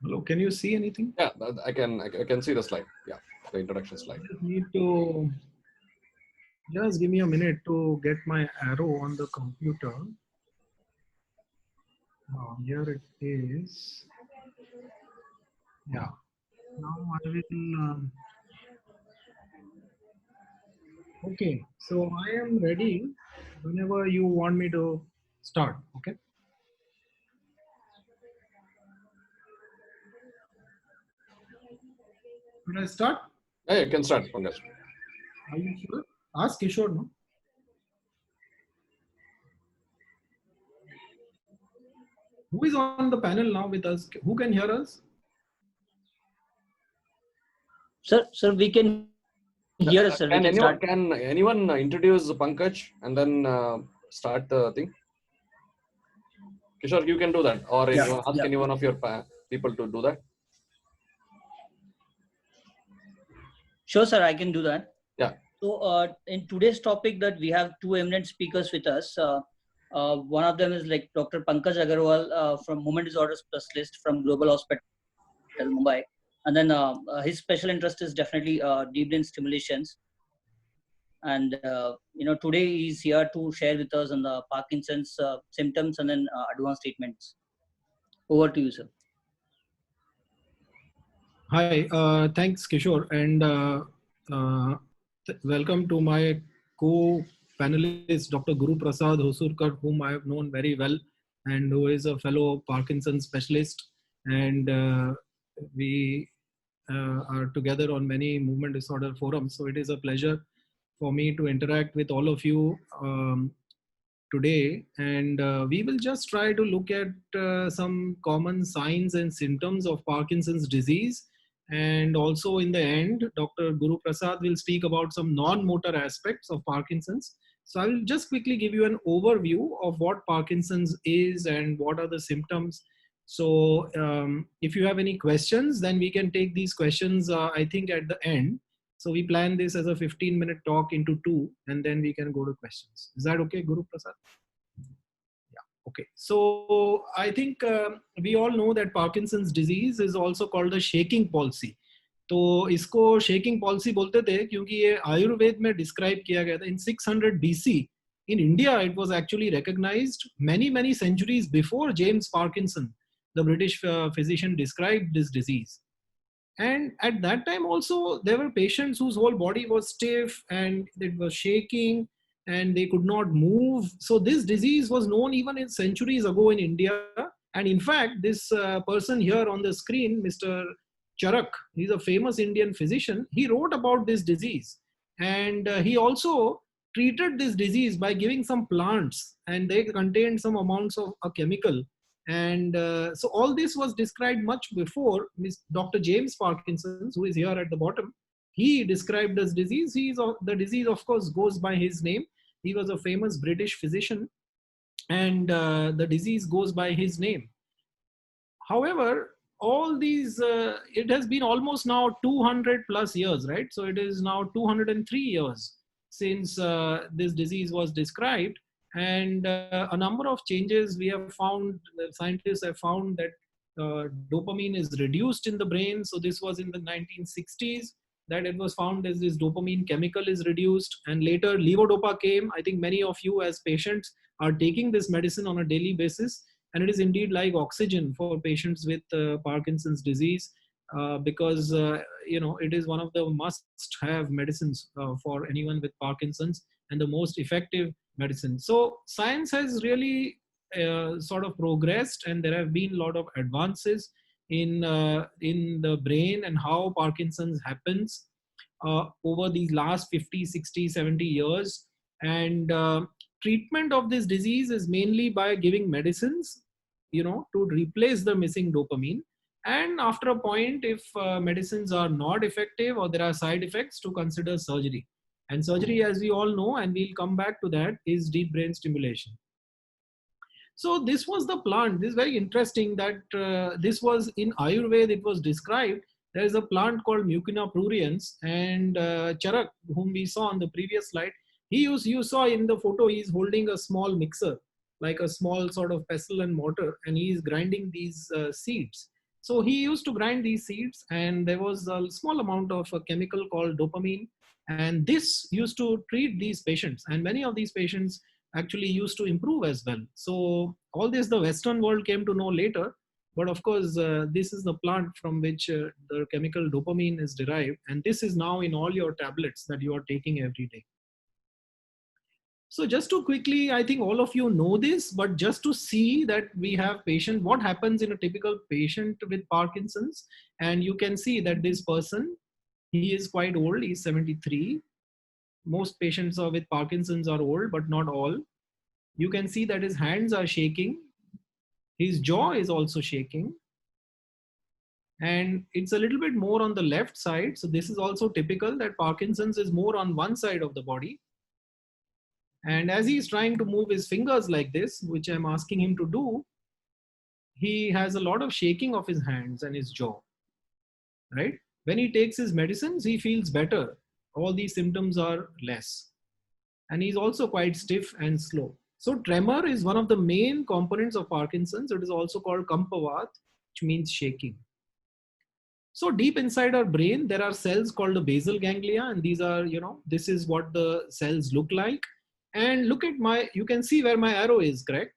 Hello, can you see anything? Yeah, I can see the slide. Yeah, the introduction slide. I just need to just give me a minute to get my arrow on the computer. Here it is. Yeah. Now I will. Okay, so I am ready whenever you want me to start. Okay. Should I start? Yeah, you can start, Pankaj. Are you sure? Ask Kishore, no? Who is on the panel now with us? Who can hear us? Sir, we can hear us, sir. We can start. Can anyone introduce Pankaj and then start the thing? Kishore, you can do that, or ask any one of your people to do that. Sure, sir, I can do that. Yeah. So in today's topic, that we have two eminent speakers with us. One of them is like Dr. Pankaj Agarwal from Movement Disorder Specialist from Global Hospital, Mumbai. And then his special interest is definitely deep brain stimulations. And today he's here to share with us on the Parkinson's symptoms and then advanced treatments. Over to you, sir. Hi, thanks Kishore, and welcome to my co-panelist Dr. Guru Prasad Hosurkar, whom I have known very well and who is a fellow Parkinson's specialist, and we are together on many movement disorder forums. So it is a pleasure for me to interact with all of you today, and we will just try to look at some common signs and symptoms of Parkinson's disease. And also in the end, Dr. Guru Prasad will speak about some non-motor aspects of Parkinson's. So I will just quickly give you an overview of what Parkinson's is and what are the symptoms. So if you have any questions, then we can take these questions, I think, at the end. So we plan this as a 15-minute talk into two, and then we can go to questions. Is that okay, Guru Prasad? Okay, so I think we all know that Parkinson's disease is also called the shaking palsy. तो इसको shaking palsy बोलते थे क्योंकि ये आयुर्वेद में describe किया गया था in 600 BC. In India, it was actually recognized many centuries before James Parkinson, the British physician, described this disease. And at that time also, there were patients whose whole body was stiff and it was shaking and they could not move. So this disease was known even in centuries ago in India. And in fact, this person here on the screen, Mr. Charak, he's a famous Indian physician. He wrote about this disease. And he also treated this disease by giving some plants, and they contained some amounts of a chemical. And so all this was described much before Dr. James Parkinson, who is here at the bottom. He described this disease. The disease, of course, goes by his name. He was a famous British physician, and the disease goes by his name. However, all these, it has been almost now 200 plus years, right? So it is now 203 years since this disease was described. And a number of changes we have found, scientists have found that dopamine is reduced in the brain. So this was in the 1960s that it was found as this dopamine chemical is reduced. And later levodopa came. I think many of you as patients are taking this medicine on a daily basis. And it is indeed like oxygen for patients with Parkinson's disease because, it is one of the must-have medicines for anyone with Parkinson's and the most effective medicine. So science has really sort of progressed, and there have been a lot of advances in the brain and how Parkinson's happens over these last 50, 60, 70 years. And treatment of this disease is mainly by giving medicines, to replace the missing dopamine. And after a point, if medicines are not effective or there are side effects, to consider surgery. And surgery, as we all know, and we'll come back to that, is deep brain stimulation. So this was the plant. This is very interesting that this was in Ayurveda, it was described. There is a plant called Mucuna pruriens, and Charak, whom we saw on the previous slide, you saw in the photo, he's holding a small mixer, like a small sort of pestle and mortar, and he is grinding these seeds. So he used to grind these seeds, and there was a small amount of a chemical called dopamine, and this used to treat these patients, and many of these patients actually used to improve as well. So all this the Western world came to know later, but of course this is the plant from which the chemical dopamine is derived, and this is now in all your tablets that you are taking every day. So just to quickly, I think all of you know this, but just to see that we have patient, what happens in a typical patient with Parkinson's, and you can see that this person, he is quite old, he's 73. Most patients are with Parkinson's are old, but not all. You can see that his hands are shaking. His jaw is also shaking. And it's a little bit more on the left side. So this is also typical that Parkinson's is more on one side of the body. And as he's trying to move his fingers like this, which I'm asking him to do, he has a lot of shaking of his hands and his jaw, right? When he takes his medicines, he feels better. All these symptoms are less. And he's also quite stiff and slow. So tremor is one of the main components of Parkinson's. It is also called kampavat, which means shaking. So deep inside our brain, there are cells called the basal ganglia, and these are, this is what the cells look like. And look at you can see where my arrow is, correct?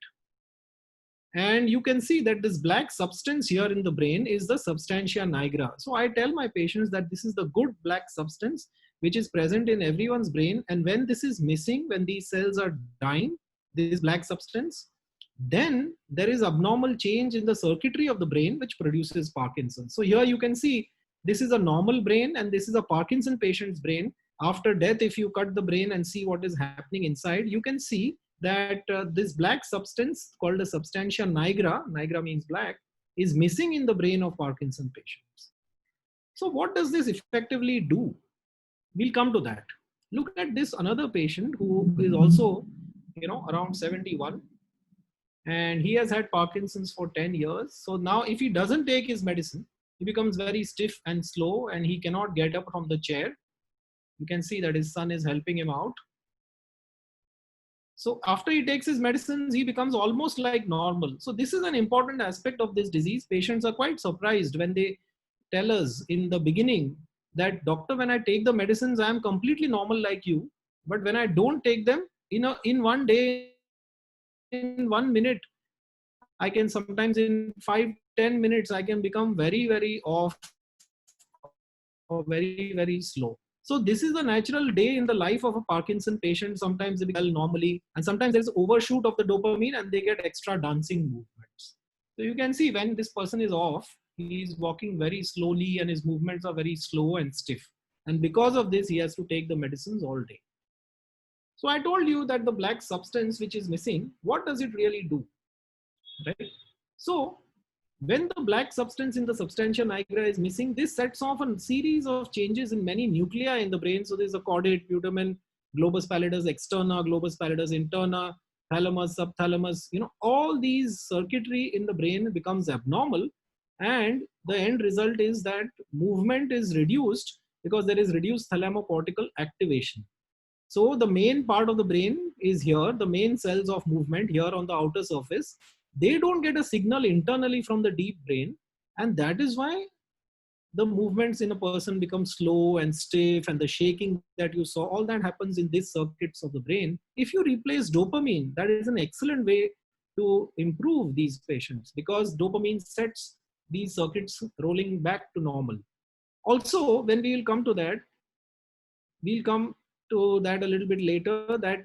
And you can see that this black substance here in the brain is the substantia nigra. So I tell my patients that this is the good black substance which is present in everyone's brain. And when this is missing, when these cells are dying, this black substance, then there is abnormal change in the circuitry of the brain which produces Parkinson's. So here you can see this is a normal brain and this is a Parkinson patient's brain. After death, if you cut the brain and see what is happening inside, you can see that this black substance called the substantia nigra means black, is missing in the brain of Parkinson patients. So what does this effectively do? We'll come to that. Look at this another patient who is also, around 71, and he has had Parkinson's for 10 years. So now if he doesn't take his medicine, he becomes very stiff and slow and he cannot get up from the chair. You can see that his son is helping him out. So after he takes his medicines, he becomes almost like normal. So this is an important aspect of this disease. Patients are quite surprised when they tell us in the beginning that, doctor, when I take the medicines, I am completely normal like you. But when I don't take them, in one day, in 1 minute, I can sometimes in 5-10 minutes, I can become very, very off or very, very slow. So this is the natural day in the life of a Parkinson patient. Sometimes they become normally, and sometimes there's overshoot of the dopamine and they get extra dancing movements. So you can see when this person is off, he's walking very slowly and his movements are very slow and stiff. And because of this, he has to take the medicines all day. So I told you that the black substance which is missing, what does it really do? Right? So when the black substance in the substantia nigra is missing, this sets off a series of changes in many nuclei in the brain. So there's a caudate, putamen, globus pallidus externa, globus pallidus interna, thalamus, subthalamus, all these circuitry in the brain becomes abnormal. And the end result is that movement is reduced because there is reduced thalamocortical activation. So the main part of the brain is here, the main cells of movement here on the outer surface. They don't get a signal internally from the deep brain. And that is why the movements in a person become slow and stiff, and the shaking that you saw, all that happens in these circuits of the brain. If you replace dopamine, that is an excellent way to improve these patients, because dopamine sets these circuits rolling back to normal. Also, when we will come to that, we'll come to that a little bit later, that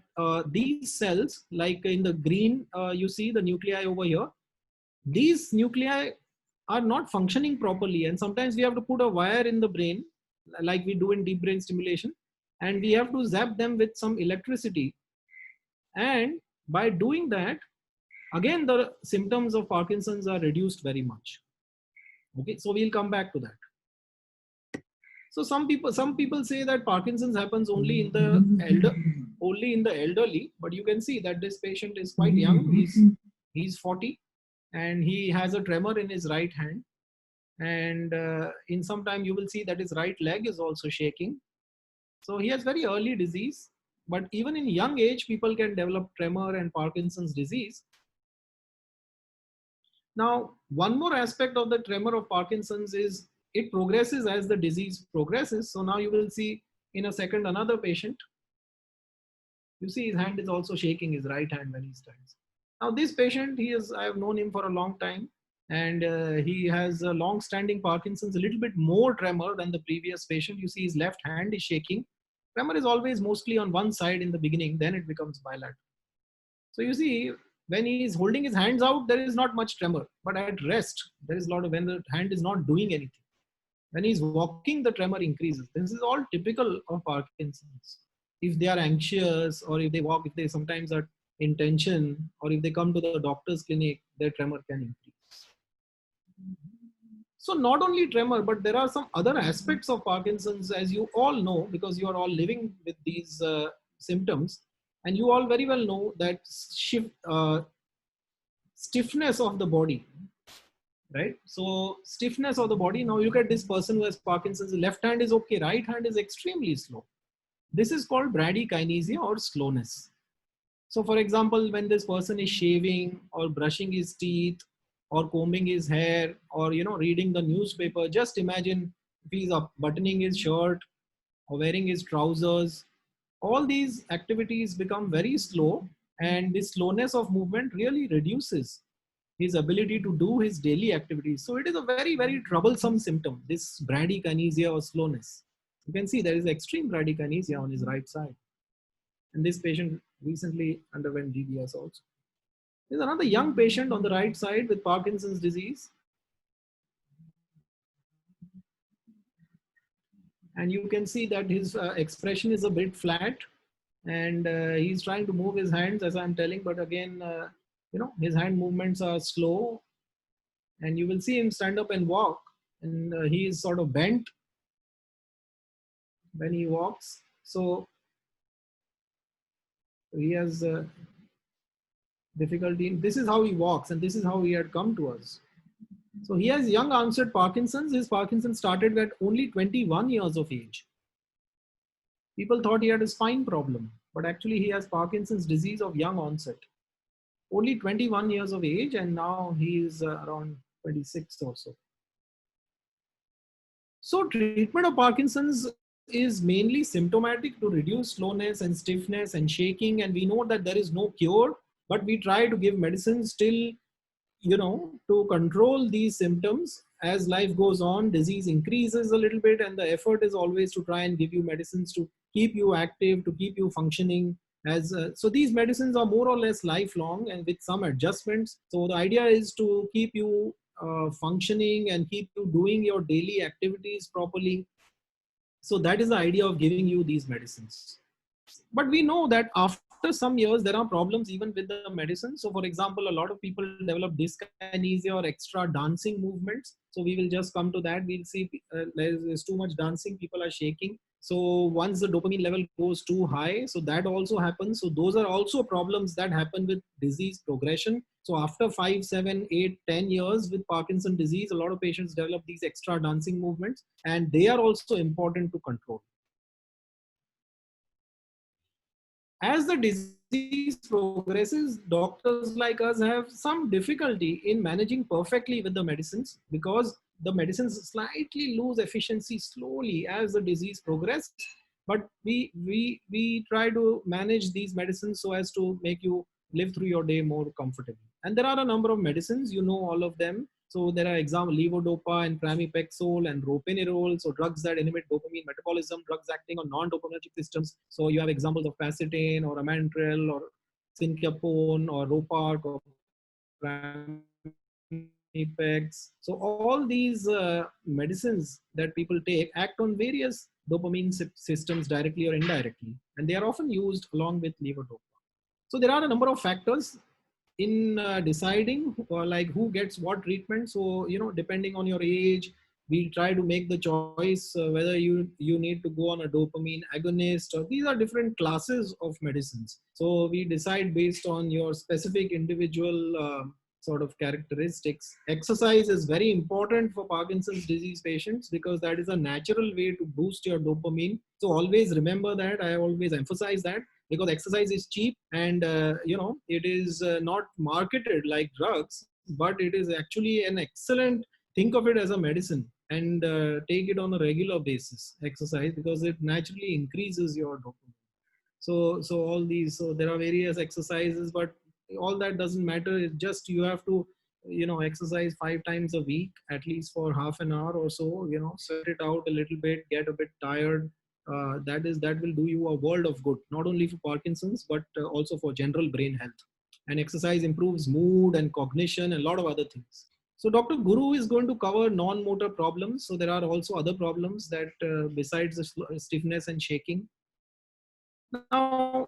these cells, like in the green, you see the nuclei over here, these nuclei are not functioning properly, and sometimes we have to put a wire in the brain like we do in deep brain stimulation, and we have to zap them with some electricity. And by doing that, again the symptoms of Parkinson's are reduced very much. Okay, so we'll come back to that. So some people say that Parkinson's happens only in the elderly, but you can see that this patient is quite young. He's 40 and he has a tremor in his right hand, and in some time you will see that his right leg is also shaking. So he has very early disease, but even in young age people can develop tremor and Parkinson's disease. Now, one more aspect of the tremor of Parkinson's is it progresses as the disease progresses. So now you will see in a second another patient. You see his hand is also shaking, his right hand when he stands. Now this patient, I have known him for a long time, and he has a long-standing Parkinson's, a little bit more tremor than the previous patient. You see his left hand is shaking. Tremor is always mostly on one side in the beginning, then it becomes bilateral. So you see, when he is holding his hands out, there is not much tremor. But at rest, there is a lot of, when the hand is not doing anything. When he's walking, the tremor increases. This is all typical of Parkinson's. If they are anxious, or if they walk, if they sometimes are in tension, or if they come to the doctor's clinic, their tremor can increase. So not only tremor, but there are some other aspects of Parkinson's, as you all know, because you are all living with these symptoms, and you all very well know that stiffness of the body, right? So stiffness of the body. Now look at this person who has Parkinson's. Left hand is okay, right hand is extremely slow. This is called bradykinesia or slowness. So for example, when this person is shaving or brushing his teeth or combing his hair or reading the newspaper, just imagine if he's up buttoning his shirt or wearing his trousers, all these activities become very slow, and this slowness of movement really reduces his ability to do his daily activities. So it is a very, very troublesome symptom, this bradykinesia or slowness. You can see there is extreme bradykinesia on his right side. And this patient recently underwent DBS also. There's another young patient on the right side with Parkinson's disease. And you can see that his expression is a bit flat, and he's trying to move his hands as I'm telling, but again, his hand movements are slow, and you will see him stand up and walk, and he is sort of bent when he walks. So he has difficulty. This is how he walks, and this is how he had come to us. So he has young onset Parkinson's. His Parkinson's started at only 21 years of age. People thought he had a spine problem, but actually he has Parkinson's disease of young onset. Only 21 years of age, and now he is around 26 or so. So treatment of Parkinson's is mainly symptomatic to reduce slowness and stiffness and shaking, and we know that there is no cure, but we try to give medicines till to control these symptoms. As life goes on, disease increases a little bit, and the effort is always to try and give you medicines to keep you active, to keep you functioning. So these medicines are more or less lifelong and with some adjustments. So the idea is to keep you functioning and keep you doing your daily activities properly. So that is the idea of giving you these medicines. But we know that after some years, there are problems even with the medicine. So for example, a lot of people develop dyskinesia or extra dancing movements. So we will just come to that. We'll see there's too much dancing, people are shaking. So once the dopamine level goes too high, so that also happens. So those are also problems that happen with disease progression. So after 5, 7, 8, 10 years with Parkinson's disease, a lot of patients develop these extra dancing movements, and they are also important to control. As the disease progresses, doctors like us have some difficulty in managing perfectly with the medicines, because the medicines slightly lose efficiency slowly as the disease progresses. But we try to manage these medicines so as to make you live through your day more comfortably. And there are a number of medicines, all of them. So there are examples: levodopa and pramipexole and ropinirole. So drugs that inhibit dopamine metabolism, drugs acting on non-dopaminergic systems. So you have examples of Pacitane or Amentrel or Sincapone or Ropark or Pramipex. So all these medicines that people take act on various dopamine systems directly or indirectly, and they are often used along with levodopa. So there are a number of factors. in deciding like who gets what treatment. So depending on your age, we try to make the choice whether you need to go on a dopamine agonist, or these are different classes of medicines. So we decide based on your specific individual sort of characteristics. Exercise is very important for Parkinson's disease patients because that is a natural way to boost your dopamine. So always remember that. I always emphasize that, because exercise is cheap, and it is not marketed like drugs, but it is actually an excellent, think of it as a medicine, and take it on a regular basis, exercise, because it naturally increases your dopamine. So all these, so there are various exercises, but all that doesn't matter. It's just you have to exercise 5 times a week, at least for half an hour or so, sweat it out a little bit, get a bit tired. That will do you a world of good, not only for Parkinson's, but also for general brain health. And exercise improves mood and cognition and a lot of other things. So Dr. Guru is going to cover non-motor problems. So there are also other problems that besides the stiffness and shaking. Now,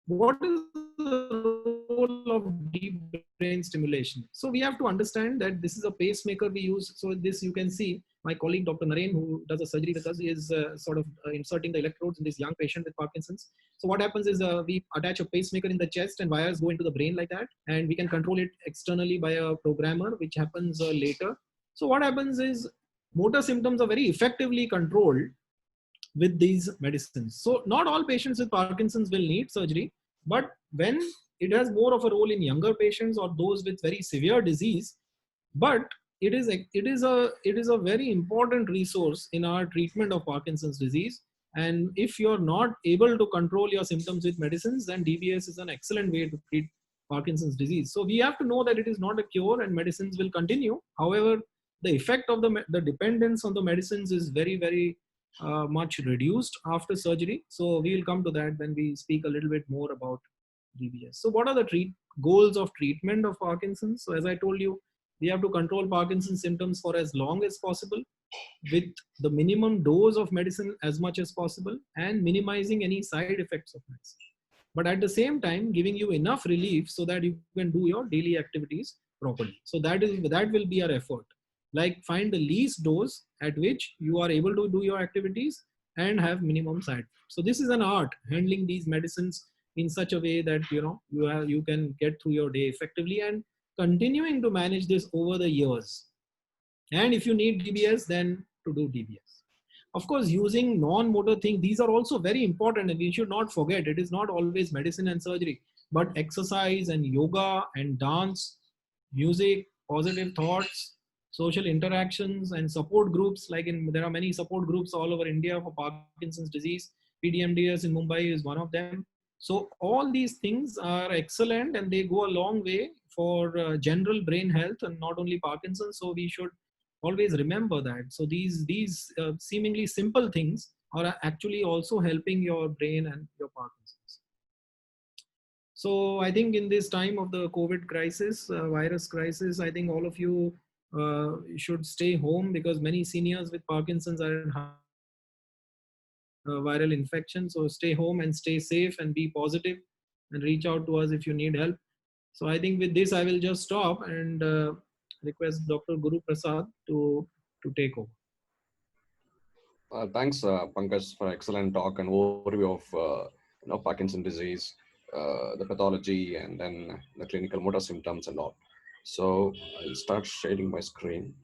what is the role of deep brain stimulation? So we have to understand that this is a pacemaker we use. So this you can see my colleague Dr. Naren, who does a surgery with us, is sort of inserting the electrodes in this young patient with Parkinson's. So what happens is we attach a pacemaker in the chest and wires go into the brain like that, and we can control it externally by a programmer, which happens later. So what happens is motor symptoms are very effectively controlled with these medicines. So not all patients with Parkinson's will need surgery, but when it has more of a role in younger patients or those with very severe disease, but it is a very important resource in our treatment of Parkinson's disease. And if you're not able to control your symptoms with medicines, then DBS is an excellent way to treat Parkinson's disease. So we have to know that it is not a cure and medicines will continue. However, the effect of the dependence on the medicines is very, very much reduced after surgery. So we will come to that when we speak a little bit more about DBS. So what are the goals of treatment of Parkinson's? So as I told you, we have to control Parkinson's symptoms for as long as possible with the minimum dose of medicine as much as possible, and minimizing any side effects of medicine. But at the same time, giving you enough relief so that you can do your daily activities properly. So that will be our effort. Like find the least dose at which you are able to do your activities and have minimum side effects. So this is an art, handling these medicines in such a way that you can get through your day effectively, and continuing to manage this over the years. And if you need DBS, then to do DBS. Of course, using non-motor things, these are also very important, and we should not forget, it is not always medicine and surgery, but exercise and yoga and dance, music, positive thoughts, social interactions, and support groups. There are many support groups all over India for Parkinson's disease. PDMDS in Mumbai is one of them. So all these things are excellent, and they go a long way for general brain health and not only Parkinson's. So we should always remember that. So these seemingly simple things are actually also helping your brain and your Parkinson's. So I think in this time of the COVID crisis, virus crisis, I think all of you should stay home, because many seniors with Parkinson's are in viral infection. So stay home and stay safe and be positive, and reach out to us if you need help. So I think with this, I will just stop and request Dr. Guru Prasad to take over. Thanks, Pankaj, for excellent talk and overview of Parkinson disease, the pathology, and then the clinical motor symptoms and all. So I'll start sharing my screen.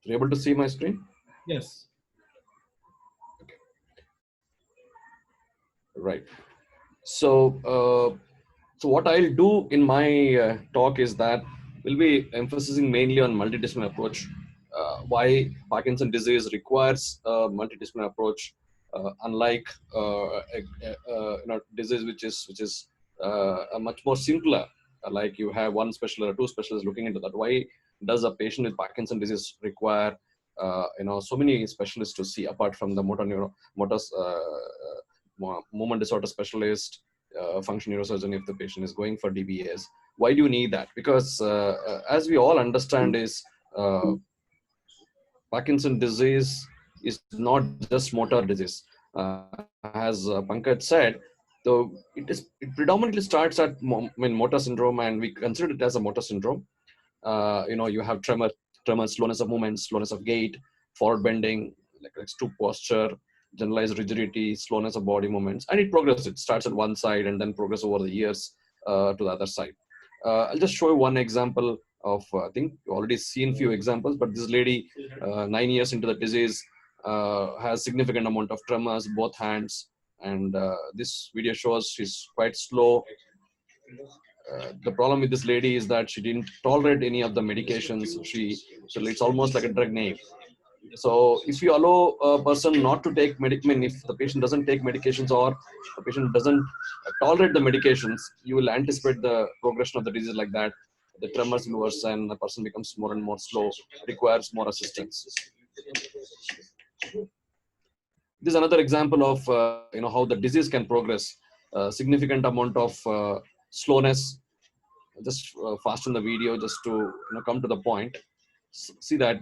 You able to see my screen? Yes. Right. So what I'll do in my talk is that we'll be emphasizing mainly on multidisciplinary approach. Why Parkinson disease requires a multidisciplinary approach, unlike disease which is a much more simpler. Like you have one specialist or two specialists looking into that. Why does a patient with Parkinson disease require so many specialists to see, apart from the motor movement disorder specialist, function neurosurgeon if the patient is going for DBS. Why do you need that? Because as we all understand is Parkinson disease is not just motor disease. As Pankaj said, though it predominantly starts at motor syndrome, and we consider it as a motor syndrome. You have tremors, slowness of movement, slowness of gait, forward bending, like stoop posture, generalized rigidity, slowness of body movements, and it progresses. It starts at one side and then progresses over the years to the other side. I'll just show you one example of, I think you already seen few examples, but this lady, 9 years into the disease, has significant amount of tremors, both hands, and this video shows she's quite slow. The problem with this lady is that she didn't tolerate any of the medications. So it's almost like a drug name. So if you allow a person not to take medicine, if the patient doesn't take medications or the patient doesn't tolerate the medications, you will anticipate the progression of the disease like that. The tremors will worsen, the person becomes more and more slow, requires more assistance. This is another example of how the disease can progress. Significant amount of slowness. Just fasten the video just to come to the point. See that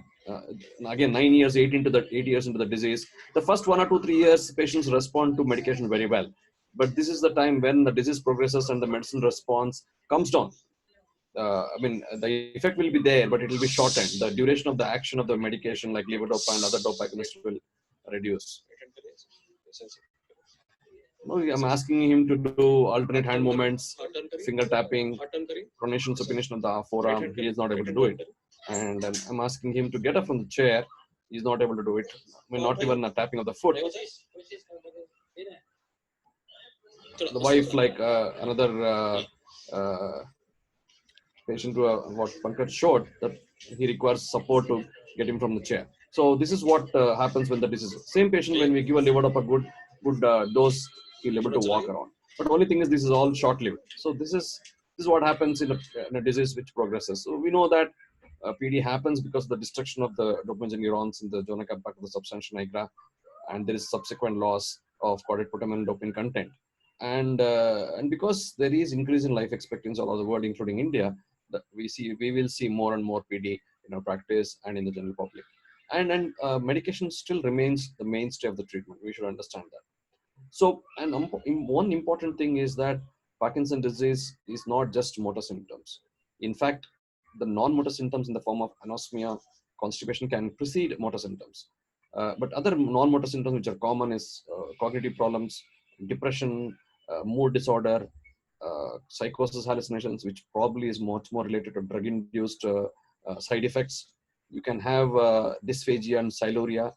again, 9 years, 8 years into the disease. The first 1 or 2, 3 years, patients respond to medication very well, but this is the time when the disease progresses and the medicine response comes down. The effect will be there, but it will be shortened. The duration of the action of the medication, like levodopa and other dopa agonists, will reduce. No, I'm asking him to do alternate hand movements, finger tapping, pronation, supination of the forearm. He is not able to do it. And then I'm asking him to get up from the chair. He's not able to do it. Not even a tapping of the foot. The wife, like another patient to what Pankaj showed, that he requires support to get him from the chair. So this is what happens when the disease. Same patient, when we give a levodopa good dose, he'll able to walk around. But the only thing is, this is all short-lived. So this is what happens in a disease which progresses. So we know that PD happens because of the destruction of the dopamine neurons in the zona campus of the substantia nigra, and there is subsequent loss of caudate putamen dopamine content. And because there is increase in life expectancy all over the world, including India, that we will see more and more PD in our practice and in the general public. And medication still remains the mainstay of the treatment. We should understand that. So, and one important thing is that Parkinson's disease is not just motor symptoms. In fact, the non-motor symptoms in the form of anosmia, constipation can precede motor symptoms. But other non-motor symptoms which are common is cognitive problems, depression, mood disorder, psychosis, hallucinations, which probably is much more related to drug-induced side effects. You can have dysphagia and siluria.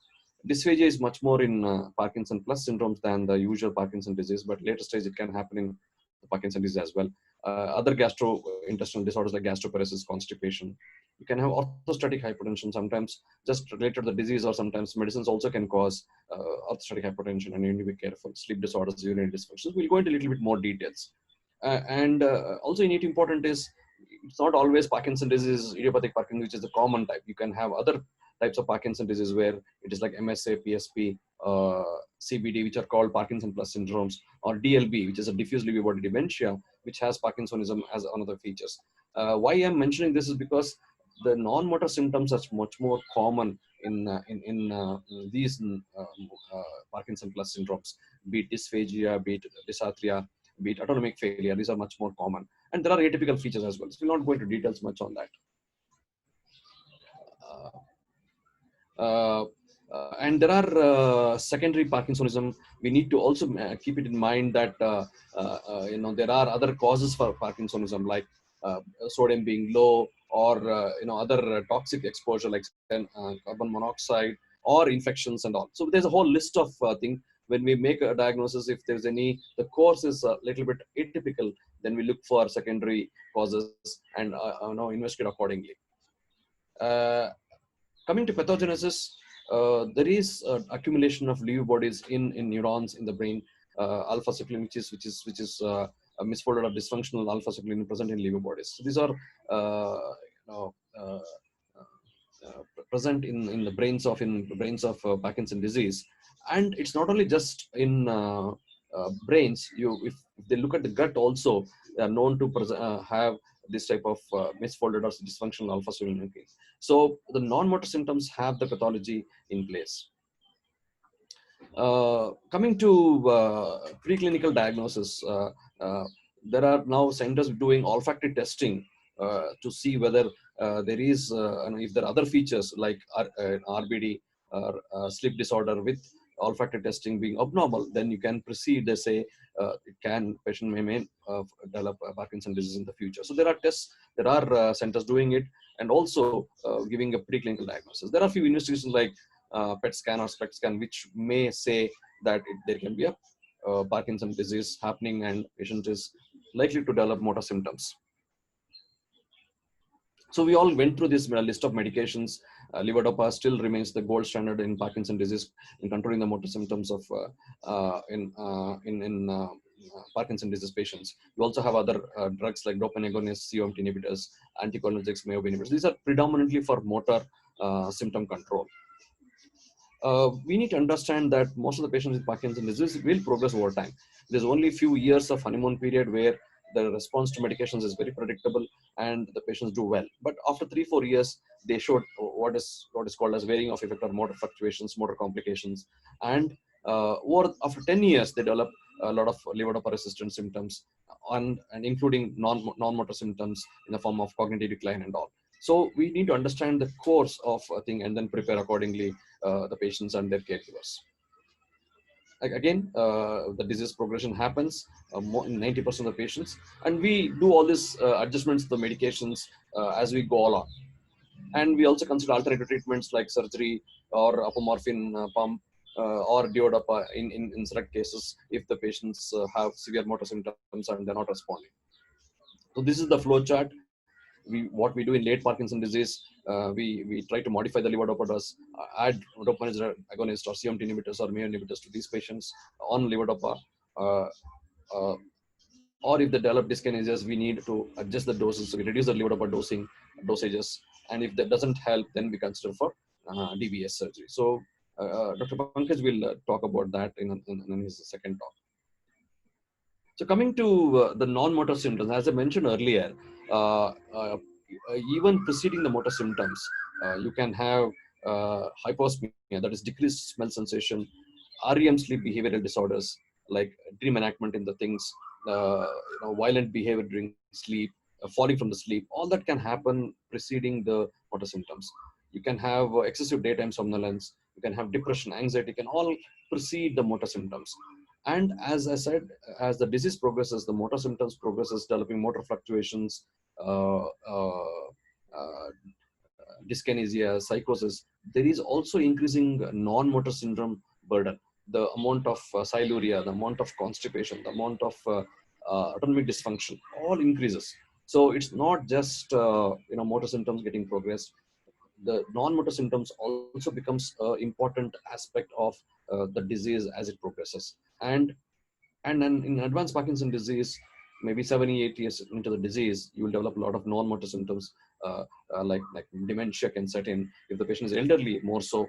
Dysphagia is much more in Parkinson plus syndromes than the usual Parkinson disease, but later stage it can happen in the Parkinson disease as well. Other gastrointestinal disorders like gastroparesis, constipation. You can have orthostatic hypotension, sometimes just related to the disease, or sometimes medicines also can cause orthostatic hypotension, and you need to be careful. Sleep disorders, urinary dysfunctions. We'll go into a little bit more details. Also, important is, it's not always Parkinson disease, idiopathic Parkinson, which is the common type. You can have other types of Parkinson disease where it is like MSA, PSP, CBD, which are called Parkinson plus syndromes, or DLB, which is a diffuse Lewy body dementia, which has Parkinsonism as another features. Why I'm mentioning this is because the non-motor symptoms are much more common in these Parkinson plus syndromes, be it dysphagia, be it dysarthria, be it autonomic failure. These are much more common, and there are atypical features as well. So we'll not go into details much on that. And there are secondary Parkinsonism. We need to also keep it in mind that there are other causes for Parkinsonism, like sodium being low, or other toxic exposure like carbon monoxide, or infections and all. So there's a whole list of things. When we make a diagnosis, if there's any, the course is a little bit atypical, then we look for secondary causes and investigate accordingly. Coming to pathogenesis, there is accumulation of Lewy bodies in neurons in the brain. Alpha synuclein, which is a misfolded or dysfunctional alpha synuclein present in Lewy bodies. So these are present in the brains of Parkinson disease. And it's not only just in brains. If If they look at the gut also, they are known to have this type of misfolded or dysfunctional alpha-synuclein. So the non-motor symptoms have the pathology in place. Coming to preclinical diagnosis, there are now centers doing olfactory testing to see whether there is, if there are other features like RBD or sleep disorder with olfactory testing being abnormal, then you can proceed. They say patient may develop Parkinson's disease in the future. So there are tests, there are centers doing it, and also giving a preclinical diagnosis. There are a few investigations like PET scan or SPECT scan, which may say that there can be a Parkinson's disease happening and patient is likely to develop motor symptoms. So we all went through this list of medications. Levodopa still remains the gold standard in Parkinson's disease in controlling the motor symptoms of Parkinson's disease patients. We also have other drugs like dopamine agonists, COMT inhibitors, anticholinergics, MAO inhibitors. These are predominantly for motor symptom control. We need to understand that most of the patients with Parkinson's disease will progress over time. There's only a few years of honeymoon period where the response to medications is very predictable and the patients do well. But after 3-4 years, they showed what is called as wearing off effect or motor fluctuations, motor complications. And after 10 years, they develop a lot of levodopa resistant symptoms and including non-motor symptoms in the form of cognitive decline and all. So we need to understand the course of a thing and then prepare accordingly the patients and their caregivers. Again, the disease progression happens in 90% of the patients, and we do all these adjustments to the medications as we go along. And we also consider alternative treatments like surgery or apomorphine pump or deodopa in select cases if the patients have severe motor symptoms and they're not responding. So this is the flow chart. What we do in late Parkinson's disease, we try to modify the levodopa dose, add dopamine agonist or COMT inhibitors or MAO inhibitors to these patients on levodopa. Or if they develop dyskinesias, we need to adjust the doses. So we reduce the levodopa dosages. And if that doesn't help, then we consider for DBS surgery. So Dr. Pankaj will talk about that in his second talk. So coming to the non-motor symptoms, as I mentioned earlier, even preceding the motor symptoms, you can have hyposmia, that is decreased smell sensation, REM sleep behavioral disorders like dream enactment in the things, violent behavior during sleep, falling from the sleep. All that can happen preceding the motor symptoms. You can have excessive daytime somnolence. You can have depression, anxiety, can all precede the motor symptoms. And as I said, as the disease progresses, the motor symptoms progresses, developing motor fluctuations, dyskinesia, psychosis. There is also increasing non-motor syndrome burden. The amount of siluria, the amount of constipation, the amount of autonomic dysfunction, all increases. So it's not just motor symptoms getting progressed. The non-motor symptoms also becomes an important aspect of the disease as it progresses. And then in advanced Parkinson's disease, maybe 7-8 years into the disease, you will develop a lot of non-motor symptoms like dementia can set in. If the patient is elderly, more so.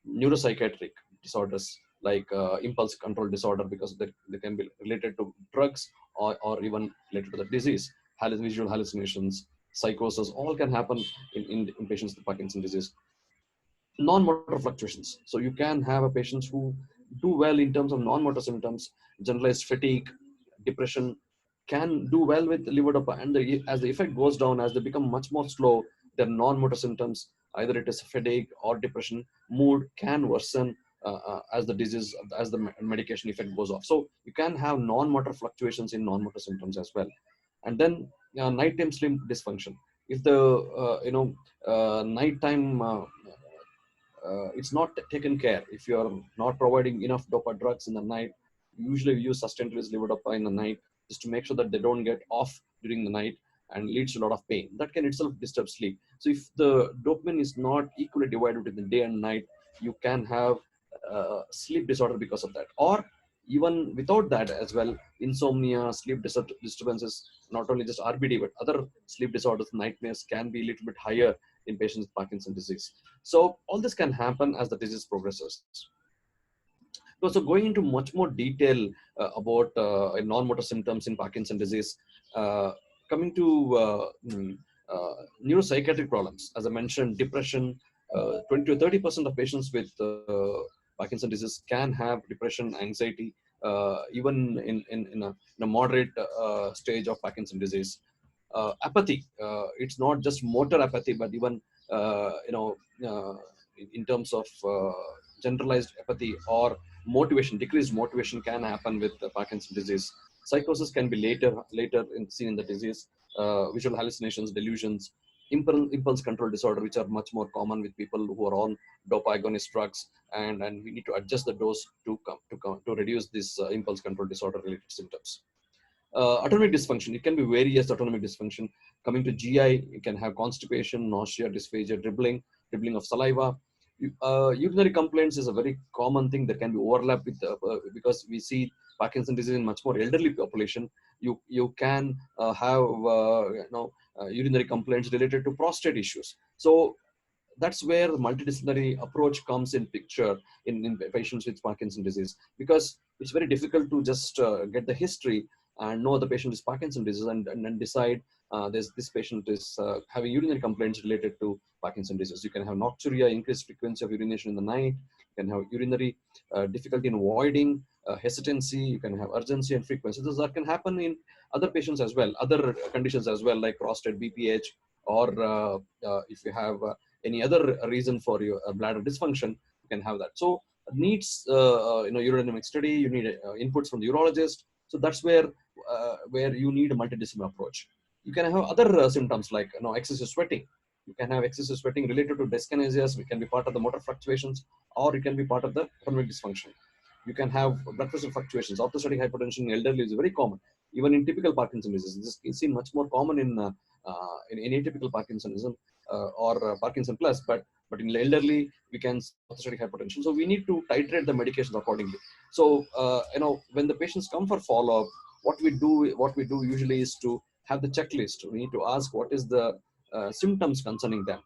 Neuropsychiatric disorders like impulse control disorder, because they can be related to drugs or even related to the disease. Visual hallucinations, psychosis, all can happen in patients with Parkinson's disease. Non-motor fluctuations. So you can have a patients who do well in terms of non-motor symptoms, generalized fatigue, depression, can do well with levodopa, and as the effect goes down, as they become much more slow, their non-motor symptoms, either it is fatigue or depression, mood can worsen as the disease, as the medication effect goes off. So you can have non-motor fluctuations in non-motor symptoms as well. And then nighttime sleep dysfunction. If the nighttime it's not taken care, if you are not providing enough dopa drugs in the night, usually we use sustained release levodopa in the night just to make sure that they don't get off during the night and leads to a lot of pain. That can itself disturb sleep. So if the dopamine is not equally divided between the day and night, you can have sleep disorder because of that. Or even without that as well, insomnia, sleep disturbances, not only just RBD, but other sleep disorders, nightmares can be a little bit higher in patients with Parkinson's disease. So all this can happen as the disease progresses. So going into much more detail about non-motor symptoms in Parkinson's disease, uh, coming to neuropsychiatric problems, as I mentioned, depression, 20 to 30% of patients with Parkinson's disease can have depression, anxiety, even in a moderate stage of Parkinson's disease. Apathy, it's not just motor apathy, but even uh, in terms of generalized apathy or motivation, decreased motivation can happen with Parkinson's disease. Psychosis can be seen in the disease. Visual hallucinations, delusions, impulse control disorder, which are much more common with people who are on dopa agonist drugs, and we need to adjust the dose to reduce this impulse control disorder related symptoms. Autonomic dysfunction, it can be various autonomic dysfunction. Coming to GI, you can have constipation, nausea, dysphagia, dribbling of saliva. Urinary complaints is a very common thing that can be overlapped with because we see Parkinson's disease in much more elderly population. You can have urinary complaints related to prostate issues. So that's where the multidisciplinary approach comes in picture in patients with Parkinson's disease, because it's very difficult to just get the history and know the patient is Parkinson's disease and decide this patient is having urinary complaints related to Parkinson's disease. You can have nocturia, increased frequency of urination in the night. You can have urinary difficulty in voiding, hesitancy. You can have urgency and frequency. That can happen in other patients as well, other conditions as well, like prostate, BPH, or if you have any other reason for your bladder dysfunction, you can have that. So needs urodynamic study. You need inputs from the urologist. So that's where you need a multidisciplinary approach. You can have other symptoms like excessive sweating. You can have excessive sweating related to dyskinesias. It can be part of the motor fluctuations, or it can be part of the autonomic dysfunction. You can have blood pressure fluctuations. Orthostatic hypertension in elderly is very common. Even in typical Parkinson's disease, this is seen much more common in atypical Parkinsonism or Parkinson plus, but in elderly we can see orthostatic hypertension. So we need to titrate the medications accordingly. So when the patients come for follow-up, what we do usually is to have the checklist. We need to ask what is the symptoms concerning them.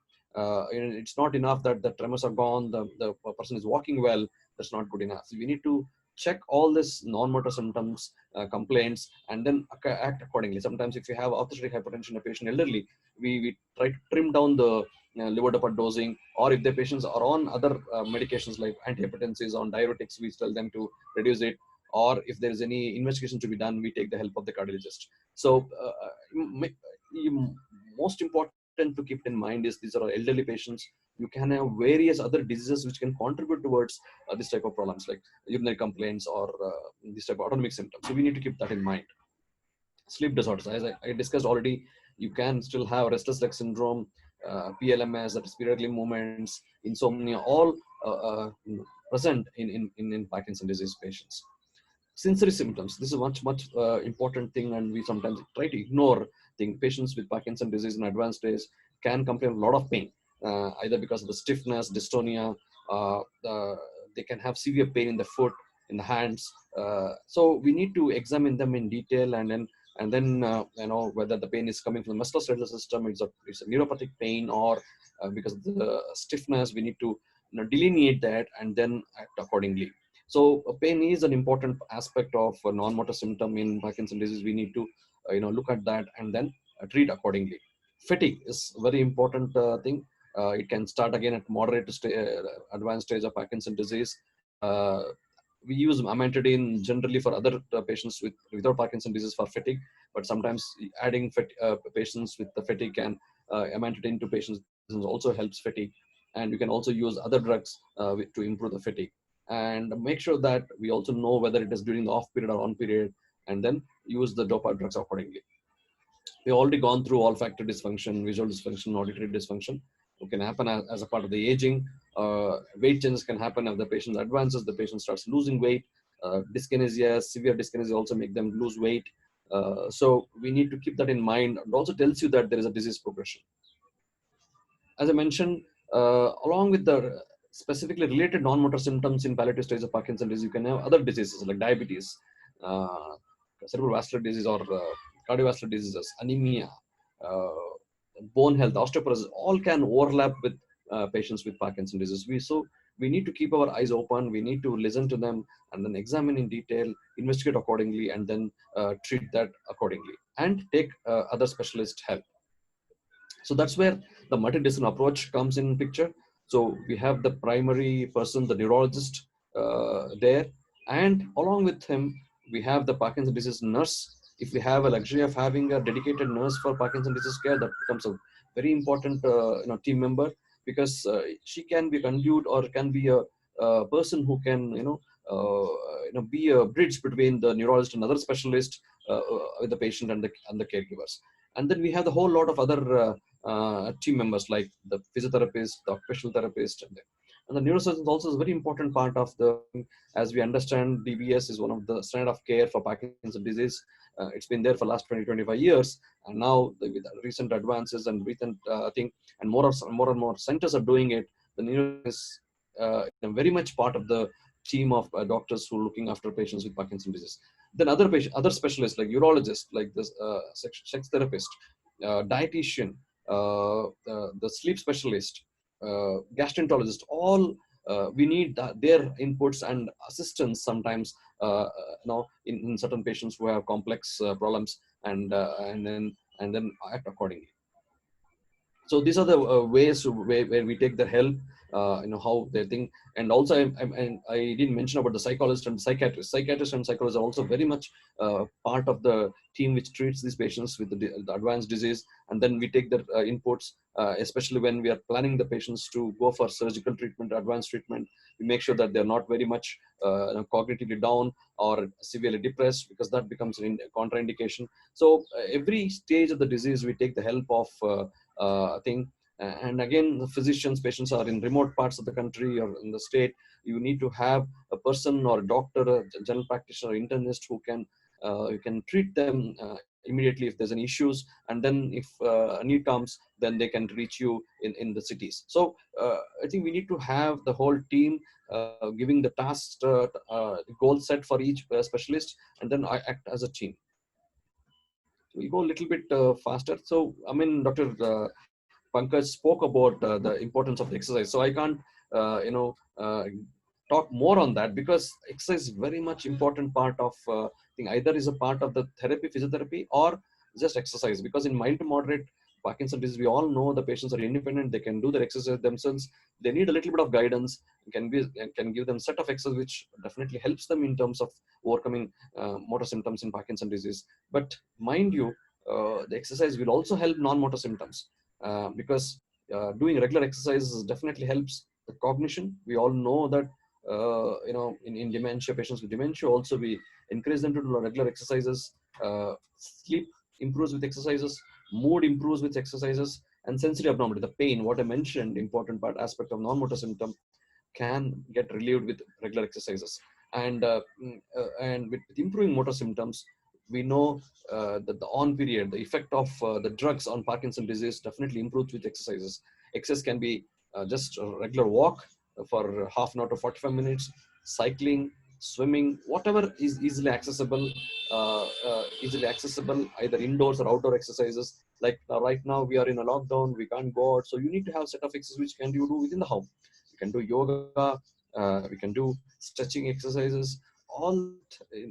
It's not enough that the tremors are gone, the person is walking well. That's not good enough. So we need to check all this non-motor symptoms, complaints, and then act accordingly. Sometimes if you have orthostatic hypertension in a patient elderly, we try to trim down the levodopa dosing, or if the patients are on other medications like antihypertensives, on diuretics, we tell them to reduce it, or if there is any investigation to be done, we take the help of the cardiologist. So most important to keep in mind is these are elderly patients. You can have various other diseases which can contribute towards this type of problems, like urinary complaints or this type of autonomic symptoms. So we need to keep that in mind. Sleep disorders, as I discussed already, you can still have restless leg syndrome, PLMS, that is periodic movements, insomnia, all present in Parkinson's disease patients. Sensory symptoms, this is much important thing, and we sometimes try to ignore. Think patients with Parkinson's disease in advanced stage can complain of a lot of pain, either because of the stiffness, dystonia. They can have severe pain in the foot, in the hands. So we need to examine them in detail, and then whether the pain is coming from the musculoskeletal system, it's a neuropathic pain, or because of the stiffness. We need to delineate that and then act accordingly. So pain is an important aspect of a non-motor symptom in Parkinson's disease. We need to look at that and then treat accordingly. Fatigue is a very important thing. It can start again at moderate to advanced stage of Parkinson's disease. We use amantadine generally for other patients without Parkinson's disease for fatigue, but sometimes adding patients with the fatigue can amantadine to patients also helps fatigue, and you can also use other drugs to improve the fatigue. And make sure that we also know whether it is during the off period or on period, and then use the dopa drugs accordingly. We've already gone through olfactory dysfunction, visual dysfunction, auditory dysfunction. It can happen as a part of the aging. Weight changes can happen as the patient advances, the patient starts losing weight. Dyskinesia, severe dyskinesia also make them lose weight. So we need to keep that in mind. It also tells you that there is a disease progression. As I mentioned, along with the specifically related non-motor symptoms in palliative stage of Parkinson's disease, you can have other diseases like diabetes, cerebral vascular disease, or cardiovascular diseases, anemia, uh, bone health, osteoporosis, all can overlap with patients with Parkinson's disease. we need to keep our eyes open. We need to listen to them and then examine in detail, investigate accordingly, and then treat that accordingly, and take other specialist help. So that's where the multidisciplinary approach comes in picture. So we have the primary person, the neurologist there, and along with him, we have the Parkinson's disease nurse. If we have a luxury of having a dedicated nurse for Parkinson's disease care, that becomes a very important team member, because she can be a conduit, or can be a person who can be a bridge between the neurologist and other specialist with the patient and the caregivers. And then we have the whole lot of other team members, like the physiotherapist, the occupational therapist, and the neurosurgeon is also a very important part of the. As we understand, DBS is one of the standard of care for Parkinson's disease. It's been there for the last 20-25 years, and now with recent advances and recent thing, and more and more centers are doing it. The neuro is very much part of the team of doctors who are looking after patients with Parkinson's disease. Then other specialists like urologists, like this sex therapist, dietitian, the sleep specialist, gastroenterologist, all we need their inputs and assistance sometimes, in certain patients who have complex problems, and then act accordingly. So these are the ways where we take the help, how they think. And also I didn't mention about the psychologist and psychiatrist and psychologist are also very much part of the team which treats these patients with the advanced disease. And then we take their inputs, especially when we are planning the patients to go for surgical treatment, advanced treatment. We make sure that they're not very much cognitively down or severely depressed, because that becomes a contraindication. So every stage of the disease we take the help of thing. And again, the physicians, patients are in remote parts of the country or in the state. You need to have a person or a doctor, a general practitioner, internist who can treat them immediately if there's any issues. And then if a need comes, then they can reach you in the cities. So I think we need to have the whole team giving the task, goal set for each specialist, and then I act as a team. We'll go a little bit faster. So, I mean, Dr. Pankaj spoke about the importance of the exercise. So I can't, talk more on that, because exercise is very much important part of thing. Either is a part of the therapy, physiotherapy, or just exercise. Because in mild to moderate Parkinson's disease, we all know the patients are independent. They can do their exercise themselves. They need a little bit of guidance. Can give them set of exercise which definitely helps them in terms of overcoming motor symptoms in Parkinson's disease. But mind you, the exercise will also help non-motor symptoms, because doing regular exercises definitely helps the cognition. We all know that in dementia, patients with dementia also, we encourage them to do regular exercises. Sleep improves with exercises, mood improves with exercises, and sensory abnormality, the pain, what I mentioned, important part aspect of non-motor symptom, can get relieved with regular exercises. And with improving motor symptoms, we know that the on period, the effect of the drugs on Parkinson's disease definitely improves with exercises. Exercise can be just a regular walk for half an hour to 45 minutes, cycling, swimming, whatever is easily accessible, either indoors or outdoor exercises. Like right now we are in a lockdown, we can't go out, so you need to have a set of exercises which can you do within the home. You can do yoga, we can do stretching exercises. All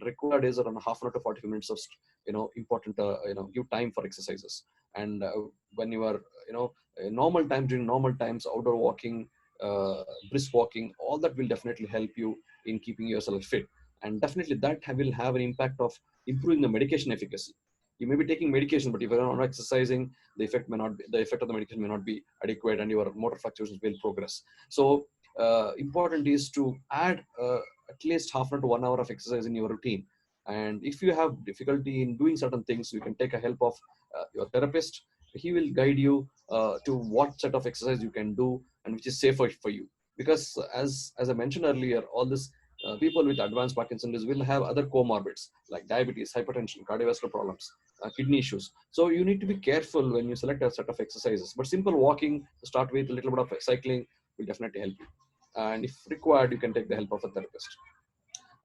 required is around half an hour to 45 minutes of important give time for exercises. And when you are normal time, during normal times, outdoor walking, brisk walking, all that will definitely help you in keeping yourself fit. And definitely that will have an impact of improving the medication efficacy. You may be taking medication, but if you're not exercising, the effect of the medication may not be adequate, and your motor fluctuations will progress. So important is to add at least half an hour to 1 hour of exercise in your routine. And if you have difficulty in doing certain things, you can take a help of your therapist. He will guide you to what set of exercise you can do and which is safer for you. Because as I mentioned earlier, all this people with advanced Parkinson's disease will have other comorbids like diabetes, hypertension, cardiovascular problems, kidney issues. So you need to be careful when you select a set of exercises. But simple walking to start with, a little bit of cycling will definitely help you. And if required, you can take the help of a therapist.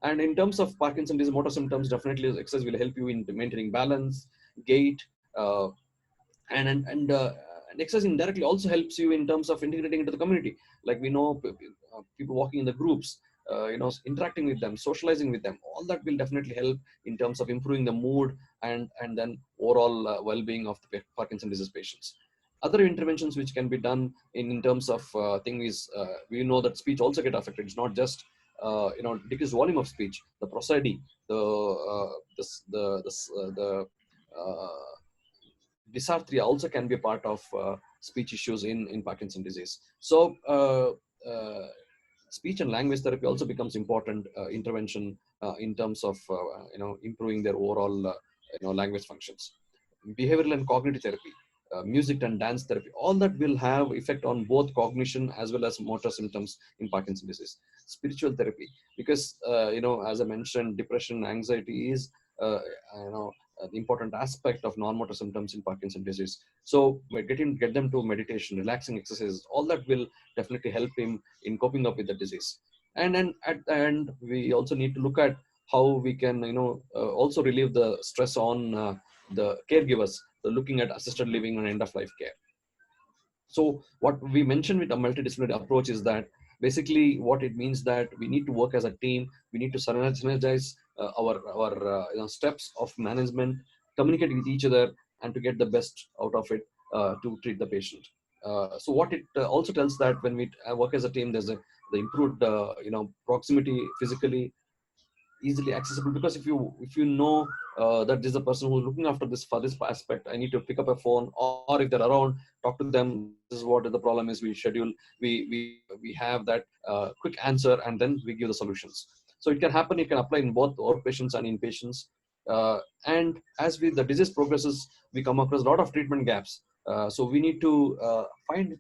And in terms of Parkinson's disease motor symptoms, definitely exercise will help you in maintaining balance, gait, and exercise indirectly also helps you in terms of integrating into the community. Like we know people walking in the groups, interacting with them, socializing with them, all that will definitely help in terms of improving the mood and then overall well-being of the Parkinson disease patients. Other interventions which can be done in terms of thing is, we know that speech also get affected. It's not just decreased volume of speech, the prosody, the dysarthria also can be a part of speech issues in Parkinson disease. So speech and language therapy also becomes important intervention in terms of improving their overall language functions. Behavioral and cognitive therapy, music and dance therapy, all that will have effect on both cognition as well as motor symptoms in Parkinson disease. Spiritual therapy, because as I mentioned, depression, anxiety is the important aspect of non-motor symptoms in Parkinson disease. So we're get them to meditation, relaxing exercises, all that will definitely help him in coping up with the disease. And then at the end, we also need to look at how we can also relieve the stress on the caregivers, so looking at assisted living and end of life care. So what we mentioned with a multidisciplinary approach is that basically what it means that we need to work as a team. We need to synergize our steps of management, communicate with each other, and to get the best out of it to treat the patient. So what it also tells that when we work as a team, there's the improved proximity physically, easily accessible, because if you know that there's a person who's looking after this for this aspect, I need to pick up a phone, or if they're around, talk to them. This is what the problem is. We schedule, we have that quick answer, and then we give the solutions. So it can happen. It can apply in both outpatients and inpatients. And as the disease progresses, we come across a lot of treatment gaps. So we need to find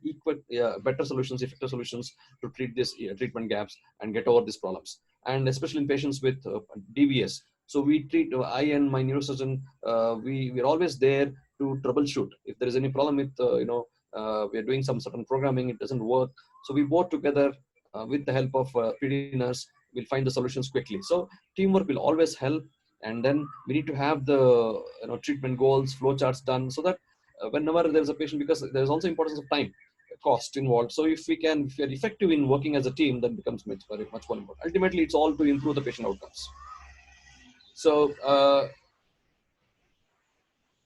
better solutions, effective solutions to treat these treatment gaps and get over these problems. And especially in patients with DBS. So we treat, I and my neurosurgeon, we're always there to troubleshoot. If there is any problem with, we're doing some certain programming, it doesn't work. So we both together with the help of PD nurse, we'll find the solutions quickly. So teamwork will always help. And then we need to have the treatment goals, flowcharts done, so that whenever there's a patient, because there's also importance of time, cost involved. So if we are effective in working as a team, that becomes much more important. Ultimately, it's all to improve the patient outcomes. So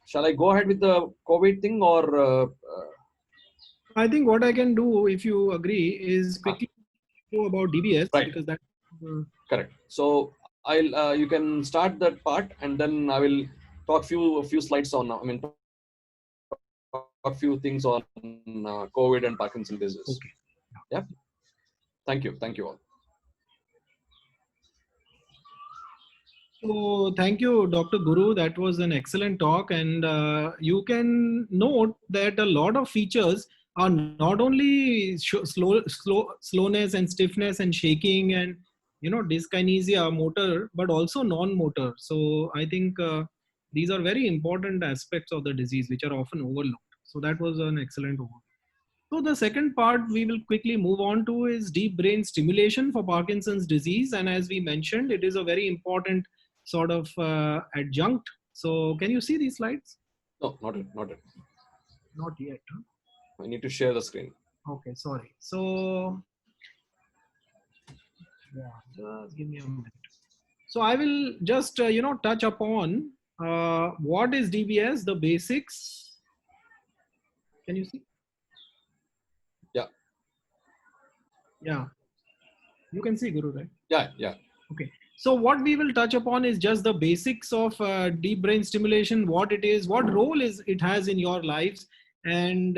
shall I go ahead with the COVID thing, or? I think what I can do, if you agree, is quickly go about DBS, right, because that's correct. So I'll you can start that part, and then I will talk a few slides on. Talk a few things on COVID and Parkinson disease. okay. Yeah. Thank you all. So thank you, Dr. Guru. That was an excellent talk, and you can note that a lot of features are not only slowness and stiffness and shaking and dyskinesia, motor, but also non-motor. So I think these are very important aspects of the disease which are often overlooked. So that was an excellent overview. So the second part we will quickly move on to is deep brain stimulation for Parkinson's disease. And as we mentioned, it is a very important sort of adjunct. So can you see these slides? No, not yet. Not yet. Huh? I need to share the screen. Okay, sorry. So yeah, just give me a minute. So I will just touch upon what is DBS, the basics. Can you see? Yeah. Yeah. You can see, Guru, right? Yeah. Okay. So what we will touch upon is just the basics of deep brain stimulation, what it is, what role it has in your lives. And,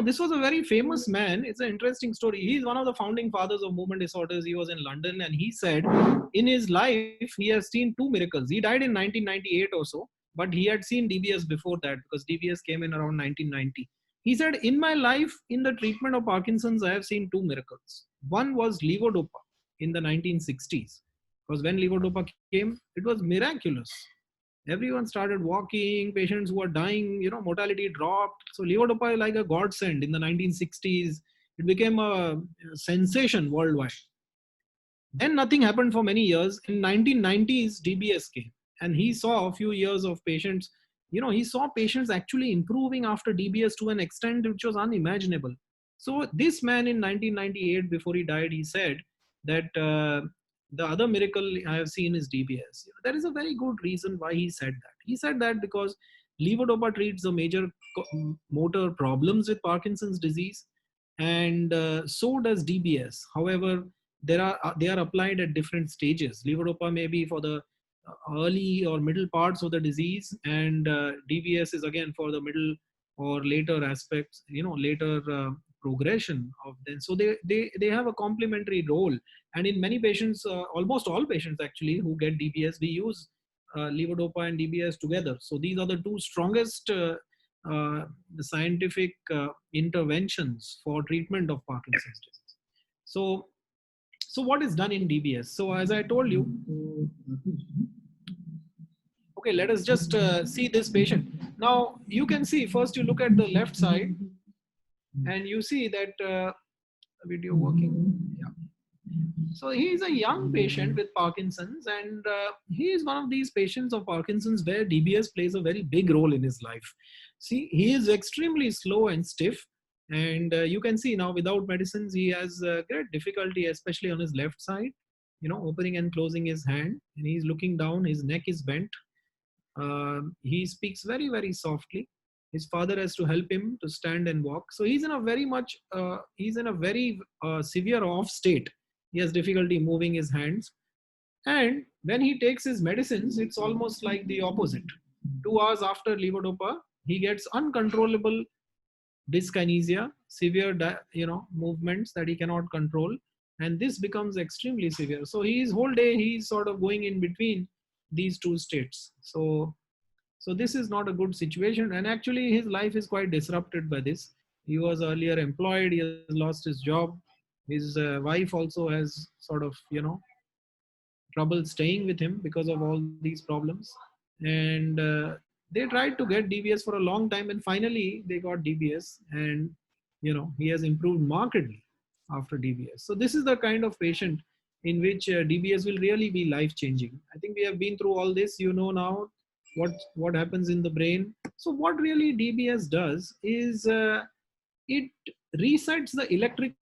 this was a very famous man. It's an interesting story. He's one of the founding fathers of movement disorders. He was in London, and he said in his life, he has seen two miracles. He died in 1998 or so, but he had seen DBS before that, because DBS came in around 1990. He said, in my life, in the treatment of Parkinson's, I have seen two miracles. One was levodopa in the 1960s. Because when levodopa came, it was miraculous. Everyone started walking, patients who were dying, mortality dropped. So levodopa is like a godsend in the 1960s. It became a sensation worldwide. Then nothing happened for many years. In 1990s, DBS came, and he saw a few years of patients. He saw patients actually improving after DBS to an extent which was unimaginable. So this man in 1998, before he died, he said that the other miracle I have seen is DBS. There is a very good reason why he said that. He said that because levodopa treats the major motor problems with Parkinson's disease, and so does DBS. However, they are applied at different stages. Levodopa may be for the early or middle parts of the disease, and DBS is again for the middle or later aspects, later progression of them. So they have a complementary role. And in many patients, almost all patients actually who get DBS, we use levodopa and DBS together. So these are the two strongest scientific interventions for treatment of Parkinson's disease. So what is done in DBS? So as I told you, okay, let us just see this patient. Now you can see, first you look at the left side and you see that video working. Yeah. So he is a young patient with Parkinson's, and he is one of these patients of Parkinson's where DBS plays a very big role in his life. See, he is extremely slow and stiff, and you can see now without medicines he has great difficulty, especially on his left side, opening and closing his hand, and he's looking down, his neck is bent. He speaks very, very softly. His father has to help him to stand and walk. So he's in a very severe off state. He has difficulty moving his hands. And when he takes his medicines, it's almost like the opposite. 2 hours after levodopa, he gets uncontrollable dyskinesia, severe, movements that he cannot control. And this becomes extremely severe. So his whole day, he's sort of going in between these two states. So this is not a good situation, and actually his life is quite disrupted by this. He was earlier employed, he has lost his job. His wife also has sort of, trouble staying with him because of all these problems. And they tried to get DBS for a long time, and finally they got DBS, and he has improved markedly after DBS. So this is the kind of patient in which DBS will really be life changing. I think we have been through all this, now what happens in the brain. So what really DBS does is it resets the electrical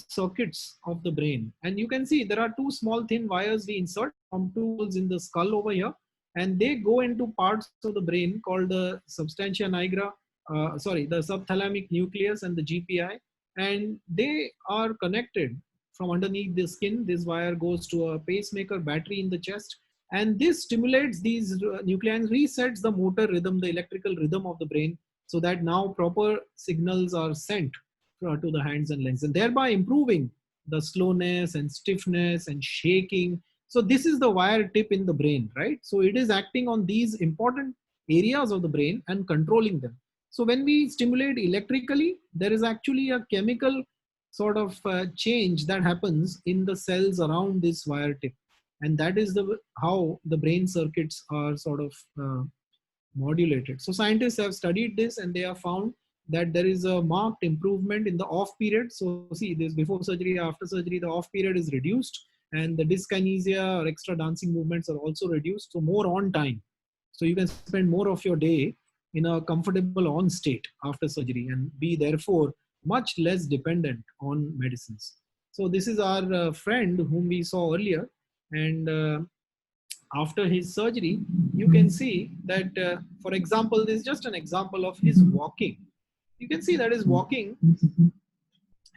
circuits of the brain. And you can see there are two small thin wires we insert from two holes in the skull over here, and they go into parts of the brain called the substantia nigra, the subthalamic nucleus and the GPI, and they are connected from underneath the skin. This wire goes to a pacemaker battery in the chest, and this stimulates these nuclei and resets the motor rhythm, the electrical rhythm of the brain, so that now proper signals are sent to the hands and legs, and thereby improving the slowness and stiffness and shaking. So this is the wire tip in the brain, right? So it is acting on these important areas of the brain and controlling them. So when we stimulate electrically, there is actually a chemical sort of change that happens in the cells around this wire tip. And that is how the brain circuits are sort of modulated. So scientists have studied this, and they have found that there is a marked improvement in the off period. So see, this before surgery, after surgery, the off period is reduced, and the dyskinesia or extra dancing movements are also reduced. So more on time. So you can spend more of your day in a comfortable on state after surgery and be therefore much less dependent on medicines. So this is our friend whom we saw earlier, and after his surgery, you can see that, for example, this is just an example of his walking. You can see that his walking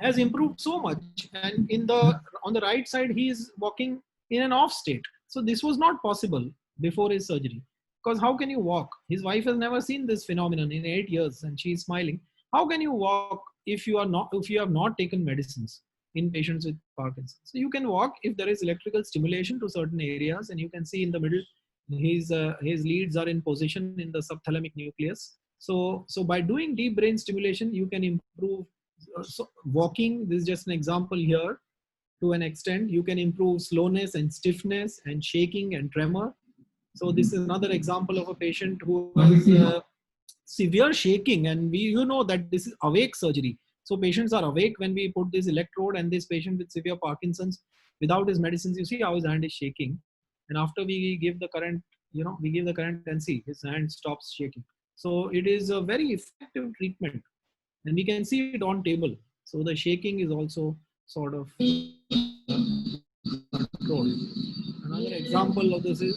has improved so much, and on the right side he is walking in an off state. So this was not possible before his surgery, because how can you walk? His wife has never seen this phenomenon in 8 years, and she is smiling. How can you walk if you have not taken medicines in patients with Parkinson's? So you can walk if there is electrical stimulation to certain areas, and you can see in the middle his leads are in position in the subthalamic nucleus. So by doing deep brain stimulation, you can improve walking. This is just an example here. To an extent, you can improve slowness and stiffness and shaking and tremor. So this is another example of a patient who has severe shaking, and that this is awake surgery. So patients are awake when we put this electrode, and this patient with severe Parkinson's, without his medicines, you see how his hand is shaking. And after we give the current, and see his hand stops shaking. So it is a very effective treatment, and we can see it on table. So the shaking is also sort of controlled. Another example of this is,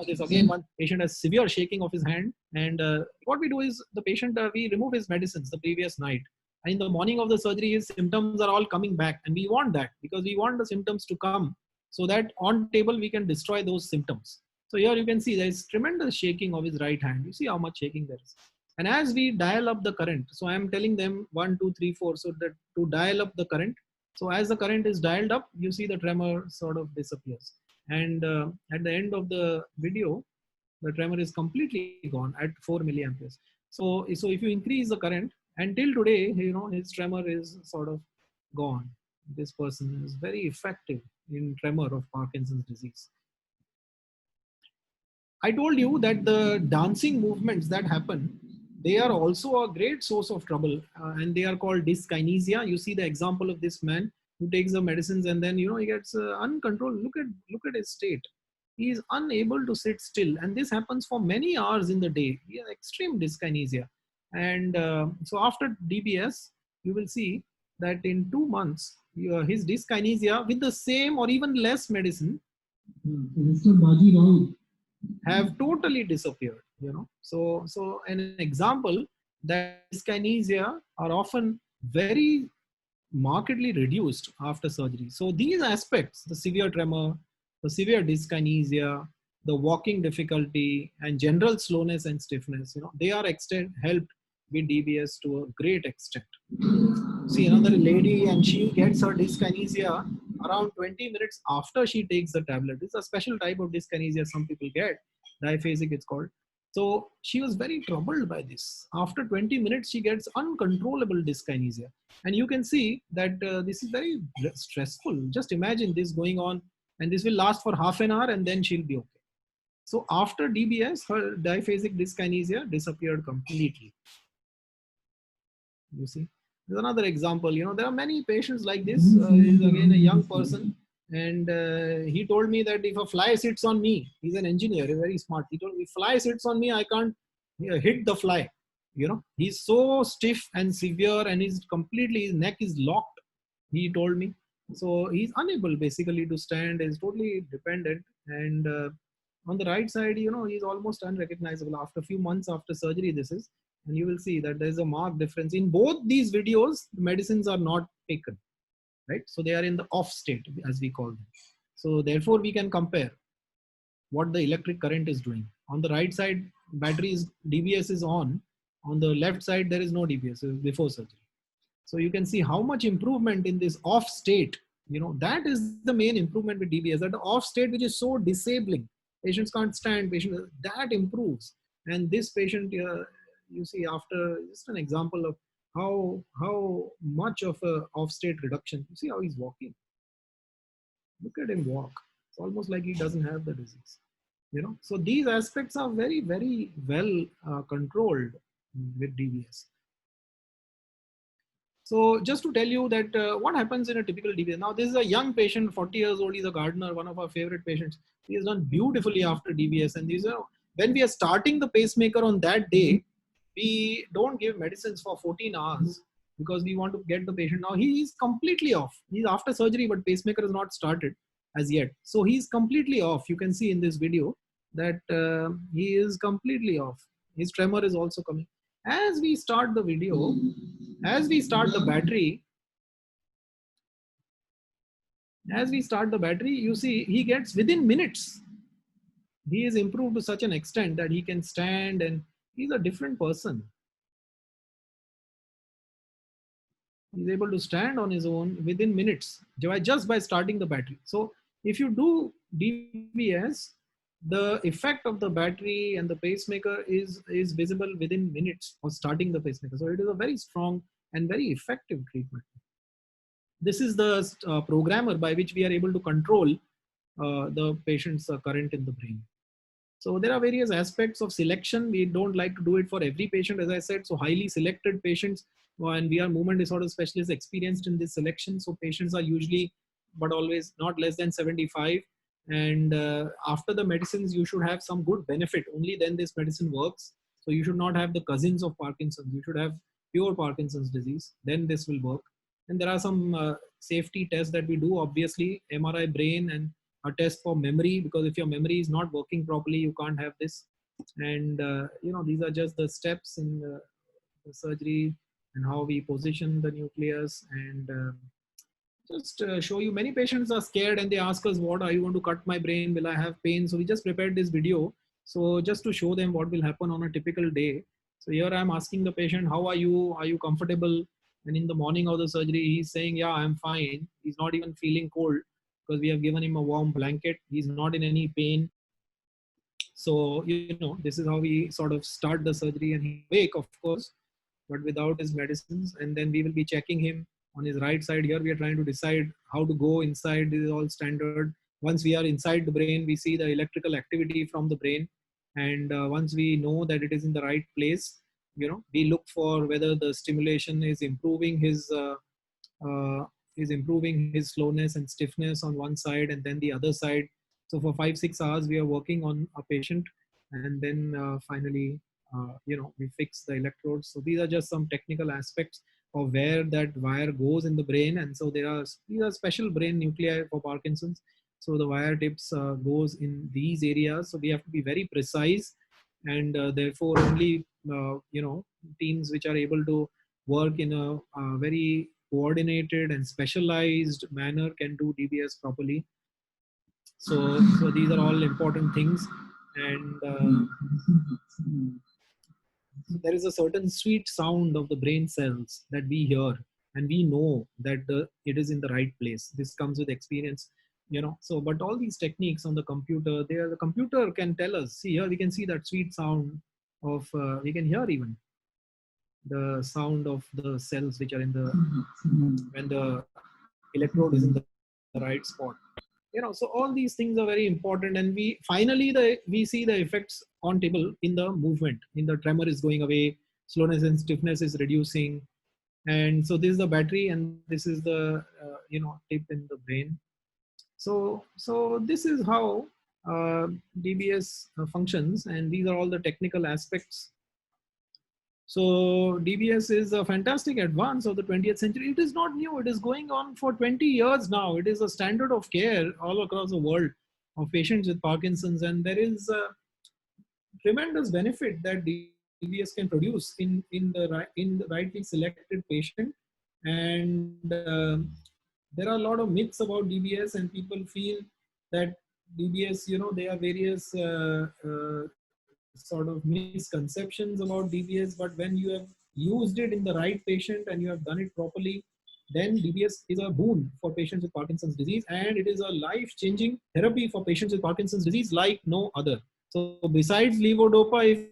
this again, one patient has severe shaking of his hand, and what we do is the patient, we remove his medicines the previous night, and in the morning of the surgery his symptoms are all coming back, and we want that because we want the symptoms to come, so that on table we can destroy those symptoms. So here you can see there is tremendous shaking of his right hand. You see how much shaking there is. And as we dial up the current, so I am telling them 1, 2, 3, 4, so that to dial up the current. So as the current is dialed up, you see the tremor sort of disappears. And at the end of the video, the tremor is completely gone at 4 milliamperes. So if you increase the current, until today, his tremor is sort of gone. This person is very effective in tremor of Parkinson's disease. I told you that the dancing movements that happen, they are also a great source of trouble, and they are called dyskinesia. You see the example of this man who takes the medicines, and then he gets uncontrolled. Look at his state. He is unable to sit still, and this happens for many hours in the day. He has extreme dyskinesia, and so after DBS, you will see that in 2 months, his dyskinesia with the same or even less medicine have totally disappeared. So an example that dyskinesia are often very markedly reduced after surgery. So these aspects, the severe tremor, the severe dyskinesia, the walking difficulty, and general slowness and stiffness, they are helped with DBS to a great extent. See another lady, and she gets her dyskinesia around 20 minutes after she takes the tablet. It's a special type of dyskinesia some people get, diaphasic it's called. So she was very troubled by this. After 20 minutes, she gets uncontrollable dyskinesia. And you can see that this is very stressful. Just imagine this going on, and this will last for half an hour, and then she'll be okay. So after DBS, her diaphasic dyskinesia disappeared completely. You see, there's another example. There are many patients like this. He's again a young person, and he told me that if a fly sits on me, he's an engineer, he's very smart. He told me, if fly sits on me, I can't hit the fly. He's so stiff and severe, and his neck is locked. He told me, so he's unable basically to stand. Is totally dependent, and on the right side, he's almost unrecognizable after a few months after surgery. This is. And you will see that there's a marked difference. In both these videos, the medicines are not taken, right? So they are in the off state, as we call them. So therefore, we can compare what the electric current is doing. On the right side, DBS is on. On the left side, there is no DBS before surgery. So you can see how much improvement in this off state. That is the main improvement with DBS. That the off state, which is so disabling, patients can't stand, that improves. And this patient, you see, after just an example of how much of a off state reduction. You see how he's walking. Look at him walk. It's almost like he doesn't have the disease. So these aspects are very, very well controlled with DBS. So just to tell you that what happens in a typical DBS. Now this is a young patient, 40 years old. He's a gardener, one of our favorite patients. He has done beautifully after DBS. And these are, when we are starting the pacemaker on that day, we don't give medicines for 14 hours because we want to get the patient. Now he is completely off. He's after surgery, but pacemaker is not started as yet. So he's completely off. You can see in this video that he is completely off. His tremor is also coming. As we start the video, as we start the battery, you see he gets within minutes. He is improved to such an extent that he can stand, and he's a different person. He's able to stand on his own within minutes just by starting the battery. So if you do DBS, the effect of the battery and the pacemaker is visible within minutes of starting the pacemaker. So it is a very strong and very effective treatment. This is the programmer by which we are able to control the patient's current in the brain. So there are various aspects of selection. We don't like to do it for every patient, as I said. So highly selected patients, and we are movement disorder specialists experienced in this selection. So patients are usually, but always not less than 75. And after the medicines, you should have some good benefit. Only then this medicine works. So you should not have the cousins of Parkinson's. You should have pure Parkinson's disease. Then this will work. And there are some safety tests that we do, obviously, MRI brain and a test for memory, because if your memory is not working properly, you can't have this. And, these are just the steps in the surgery and how we position the nucleus. And just show you, many patients are scared and they ask us, what, are you going to cut my brain, will I have pain? So we just prepared this video, so just to show them what will happen on a typical day. So here I'm asking the patient, how are you comfortable? And in the morning of the surgery, he's saying, yeah, I'm fine. He's not even feeling cold because we have given him a warm blanket. He's not in any pain. So this is how we sort of start the surgery, and he's awake, of course, but without his medicines. And then we will be checking him on his right side. Here we are trying to decide how to go inside. This is all standard. Once we are inside the brain, we see the electrical activity from the brain. And once we know that it is in the right place, we look for whether the stimulation is improving his slowness and stiffness on one side and then the other side. So for 5-6 hours, we are working on a patient, and then finally, we fix the electrodes. So these are just some technical aspects of where that wire goes in the brain. And so these are special brain nuclei for Parkinson's. So the wire tips goes in these areas. So we have to be very precise, and therefore only teams which are able to work in a very coordinated and specialized manner can do DBS properly. So these are all important things. And there is a certain sweet sound of the brain cells that we hear, and we know that it is in the right place. This comes with experience. So but all these techniques on the computer, the computer can tell us. See, here we can see that sweet sound of we can hear even the sound of the cells which are in the when the electrode is in the right spot. So all these things are very important. And we finally we see the effects on table in the movement, in the tremor is going away, slowness and stiffness is reducing. And so this is the battery, and this is the tip in the brain. So this is how DBS functions, and these are all the technical aspects. So DBS is a fantastic advance of the 20th century. It is not new. It is going on for 20 years now. It is a standard of care all across the world of patients with Parkinson's, and there is a tremendous benefit that DBS can produce in the rightly selected patient. And there are a lot of myths about DBS, and people feel that DBS, there are various sort of misconceptions about DBS. But when you have used it in the right patient and you have done it properly, then DBS is a boon for patients with Parkinson's disease, and it is a life-changing therapy for patients with Parkinson's disease like no other. So besides levodopa, if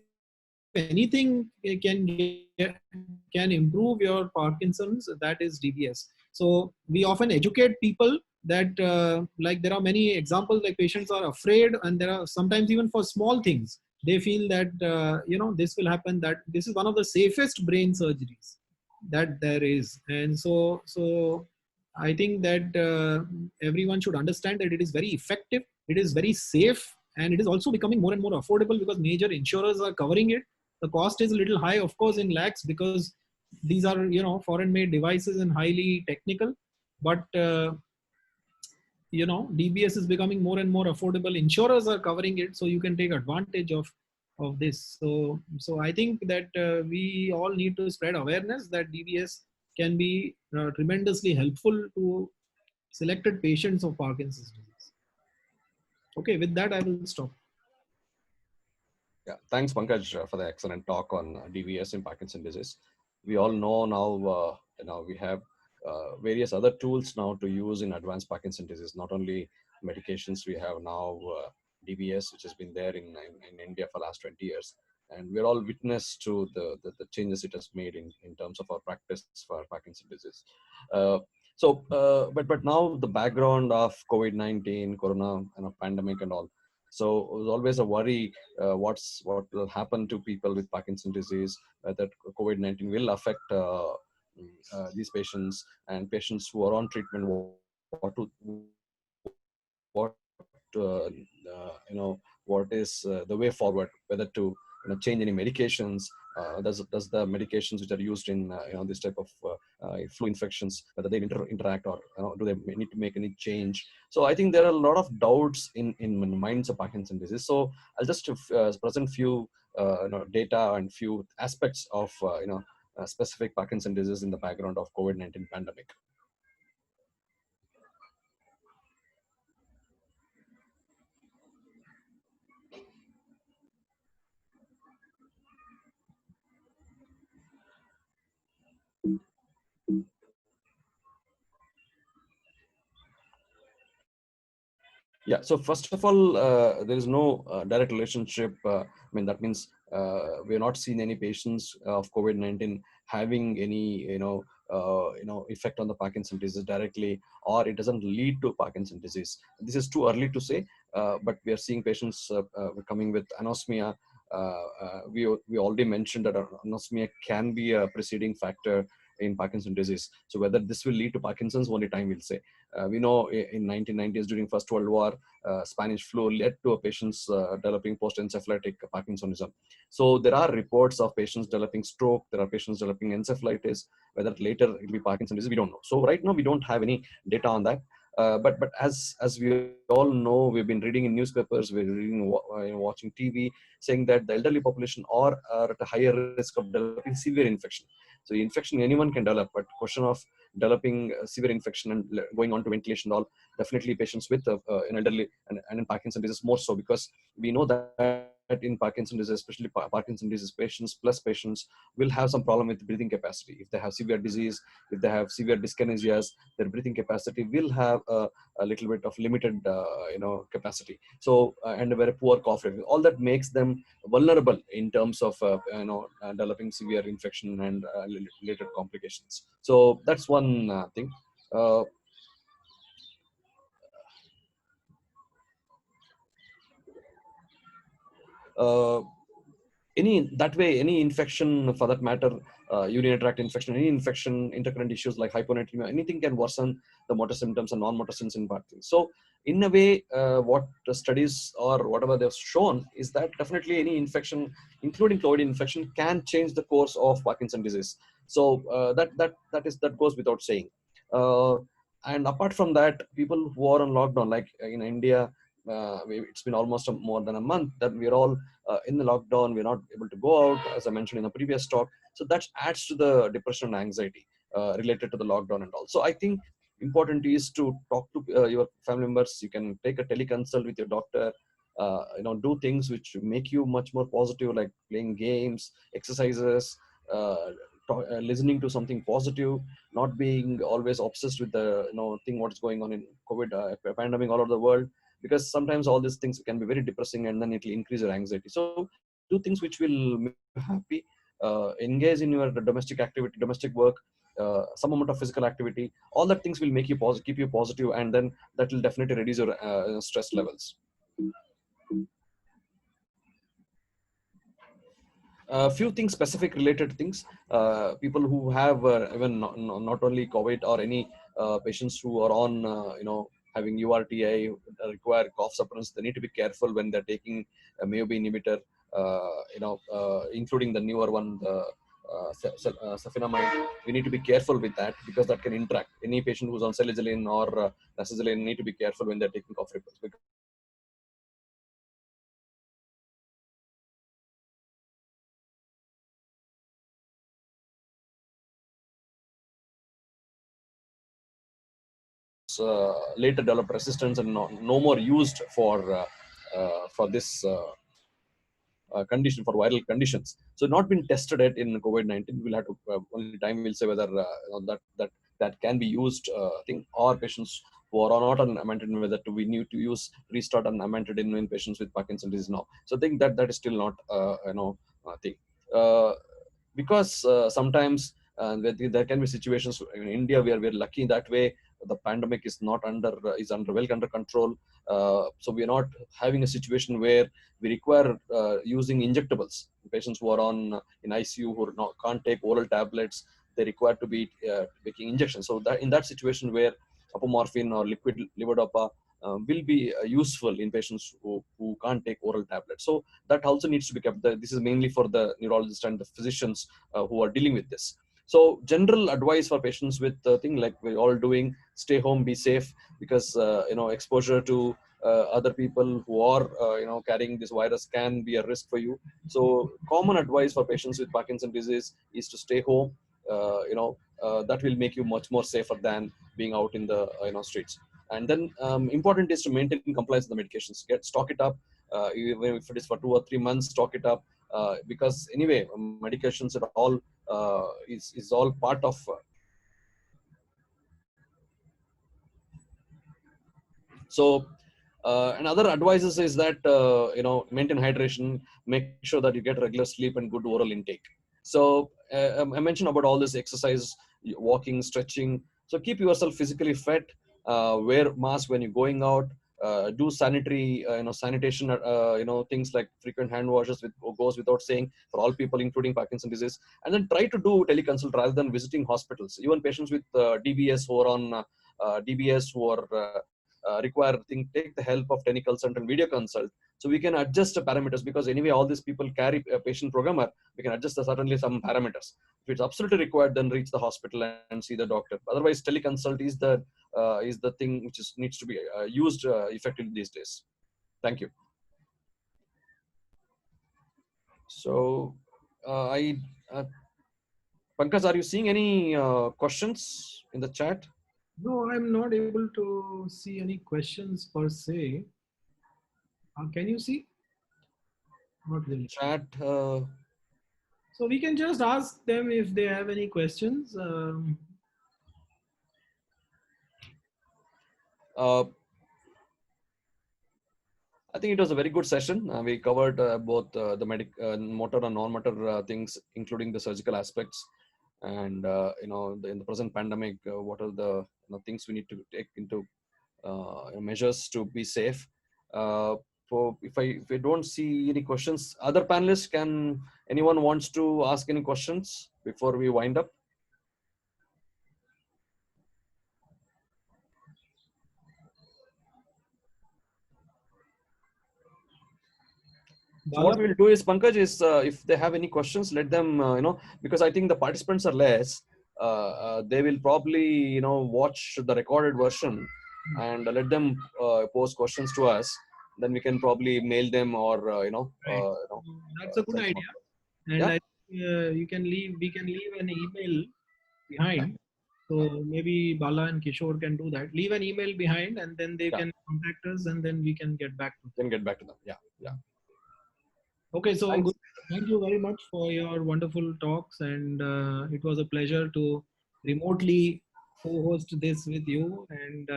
anything can improve your Parkinson's, that is DBS. So we often educate people that like there are many examples, like patients are afraid, and there are sometimes even for small things they feel that this will happen, that this is one of the safest brain surgeries that there is. And so I think that everyone should understand that it is very effective, it is very safe, and it is also becoming more and more affordable because major insurers are covering it. The cost is a little high, of course, in lakhs, because these are foreign made devices and highly technical. But DBS is becoming more and more affordable. Insurers are covering it, so you can take advantage of this. So I think that we all need to spread awareness that DBS can be tremendously helpful to selected patients of Parkinson's disease. Okay, with that I will stop. Yeah, thanks, Pankaj, for the excellent talk on DVS in Parkinson disease. We all know now, we have various other tools now to use in advanced Parkinson disease. Not only medications, we have now DBS, which has been there in India for last 20 years. And we're all witness to the changes it has made in terms of our practice for Parkinson disease. But now the background of COVID-19, Corona, pandemic and all. So it was always a worry what will happen to people with Parkinson disease, that COVID-19 will affect these patients and patients who are on treatment. What is the way forward? Whether to change any medications does the medications which are used in this type of flu infections, whether they interact, or do they need to make any change? So I think there are a lot of doubts in minds of Parkinson's disease. So I'll just present few data and few aspects of specific Parkinson's disease in the background of COVID-19 pandemic. Yeah. So first of all, there is no direct relationship. I mean, that means we are not seeing any patients of COVID-19 having any effect on the Parkinson disease directly, or it doesn't lead to Parkinson disease. This is too early to say, but we are seeing patients coming with anosmia. We already mentioned that anosmia can be a preceding factor in Parkinson's disease. So whether this will lead to Parkinson's, only time will say. We know in 1990s during First World War, Spanish flu led to a patients developing post-encephalitic Parkinsonism. So there are reports of patients developing stroke. There are patients developing encephalitis. Whether later it will be Parkinson's disease, we don't know. So right now we don't have any data on that. But as we all know, we've been reading in newspapers, we're reading, watching TV, saying that the elderly population are at a higher risk of developing severe infection. So infection anyone can develop, but question of developing severe infection and going on to ventilation and all, definitely patients with an elderly and in Parkinson's disease more so, because we know that in Parkinson's disease, especially Parkinson's disease patients plus patients will have some problem with breathing capacity. If they have severe disease, if they have severe dyskinesias, their breathing capacity will have a little bit of limited capacity. So and a very poor cough rate. All that makes them vulnerable in terms of developing severe infection and related complications. So that's one thing. Uh, uh, any infection for that matter, urinary tract infection, any infection, intercurrent issues like hyponatremia, anything can worsen the motor symptoms and non-motor symptoms in Parkinson's. So in a way, what the studies or whatever they've shown is that definitely any infection, including COVID infection, can change the course of Parkinson's disease. So that goes without saying. Uh, and apart from that, people who are on lockdown, like in India, it's been almost more than a month that we're all in the lockdown. We're not able to go out, as I mentioned in the previous talk. So that adds to the depression and anxiety related to the lockdown and all. So I think important is to talk to your family members. You can take a teleconsult with your doctor. Do things which make you much more positive, like playing games, exercises, listening to something positive, not being always obsessed with the thing what's going on in COVID pandemic all over the world, because sometimes all these things can be very depressing and then it will increase your anxiety. So do things which will make you happy. Engage in your domestic activity, domestic work, some amount of physical activity. All that things will make you positive, keep you positive, and then that will definitely reduce your stress levels. A few things, specific related things. People who have even not only COVID or any patients who are on having URTI, require cough suppressants, they need to be careful when they're taking a MAOB inhibitor, including the newer one, the sulfonamide. We need to be careful with that because that can interact. Any patient who's on salicylic or nacizilline need to be careful when they're taking cough suppressants, because later developed resistance and no more used for this condition, for viral conditions. So not been tested yet in COVID-19. We'll have to only time will say whether that can be used thing, or patients who are not on amantadine, whether we need to use restart on amantadine in patients with Parkinson's disease now. So I think that is still not thing. Because sometimes there can be situations in India where we're lucky that way. The pandemic is not well under control. So we're not having a situation where we require using injectables. Patients who are on in ICU who can't take oral tablets, they require to be taking injections. So that in that situation where apomorphine or liquid levodopa will be useful in patients who can't take oral tablets. So that also needs to be kept. This is mainly for the neurologists and the physicians who are dealing with this. So general advice for patients with thing like we're all doing: stay home, be safe, because exposure to other people who are carrying this virus can be a risk for you. So common advice for patients with Parkinson's disease is to stay home. That will make you much more safer than being out in the streets. And then important is to maintain compliance with the medications. Stock it up. Even if it is for 2 or 3 months, stock it up, because anyway, medications are all is all part of. So and other advices is that maintain hydration, make sure that you get regular sleep and good oral intake. So I mentioned about all this exercise, walking, stretching. So keep yourself physically fit. Wear mask when you're going out. Do sanitary, sanitation. Things like frequent hand washes goes without saying for all people, including Parkinson's disease. And then try to do teleconsult rather than visiting hospitals. Even patients with DBS who are on DBS who are require take the help of teleconsult and video consult, so we can adjust the parameters, because anyway all these people carry a patient programmer. We can adjust certainly some parameters. If it's absolutely required, then reach the hospital and see the doctor. Otherwise, teleconsult is the thing which needs to be used effectively these days. Thank you. So I Pankaj, are you seeing any questions in the chat? No, I'm not able to see any questions per se. Can you see? Not really. Chat. So we can just ask them if they have any questions. I think it was a very good session. We covered both the motor and non-motor things, including the surgical aspects. And in the present pandemic, what are the things we need to take into measures to be safe. If I don't see any questions, other panelists, can anyone wants to ask any questions before we wind up? So what we'll do is, Pankaj, is if they have any questions, let them because I think the participants are less. They will probably watch the recorded version and let them pose questions to us. Then we can probably mail them or that's a good idea. And yeah? I think we can leave an email behind. So maybe Bala and Kishore can do that. Leave an email behind, and then they can contact us, and then we can get back to them. Then get back to them. Yeah. Okay, so Thanks. thank you very much for your wonderful talks, and it was a pleasure to remotely co-host this with you. And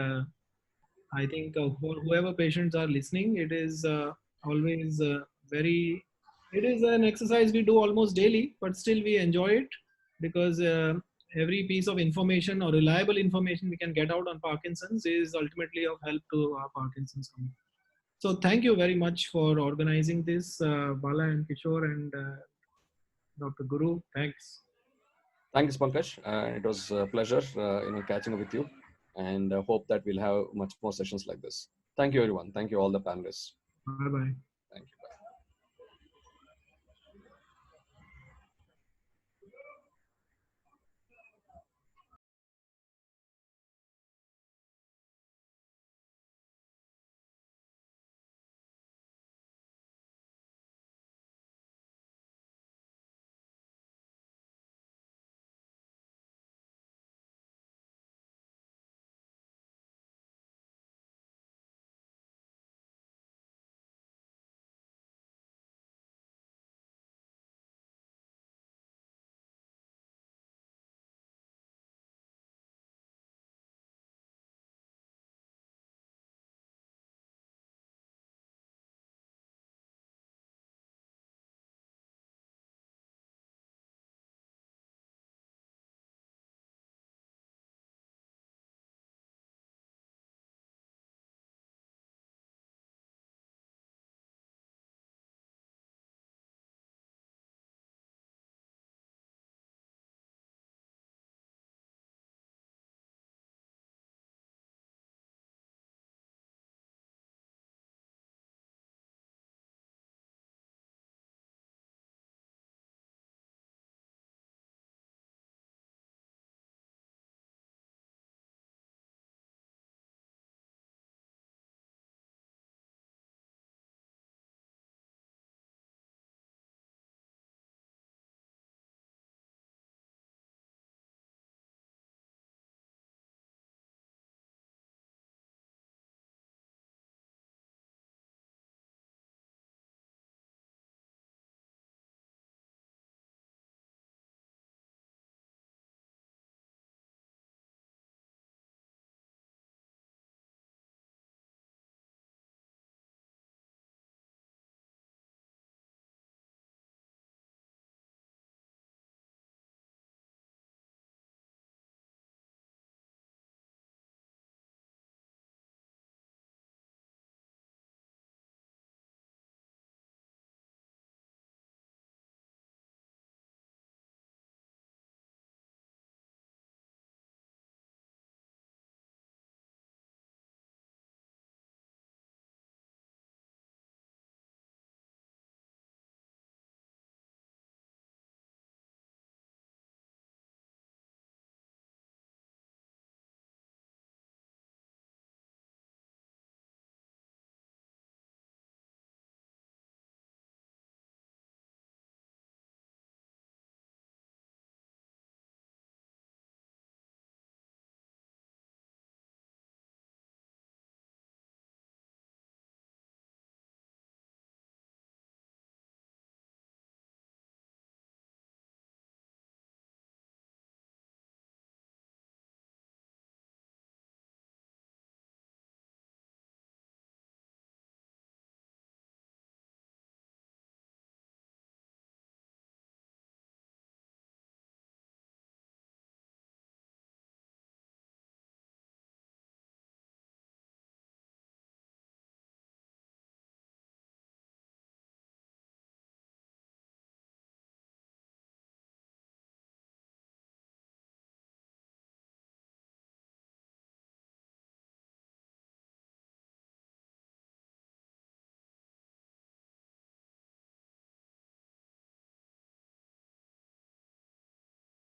I think for whoever patients are listening, it is always it is an exercise we do almost daily, but still we enjoy it, because every piece of information or reliable information we can get out on Parkinson's is ultimately of help to our Parkinson's community. So thank you very much for organizing this, Bala and Kishore and Dr. Guru. Thanks. Thanks, Pankaj. It was a pleasure, catching up with you, and hope that we'll have much more sessions like this. Thank you, everyone. Thank you, all the panelists. Bye bye.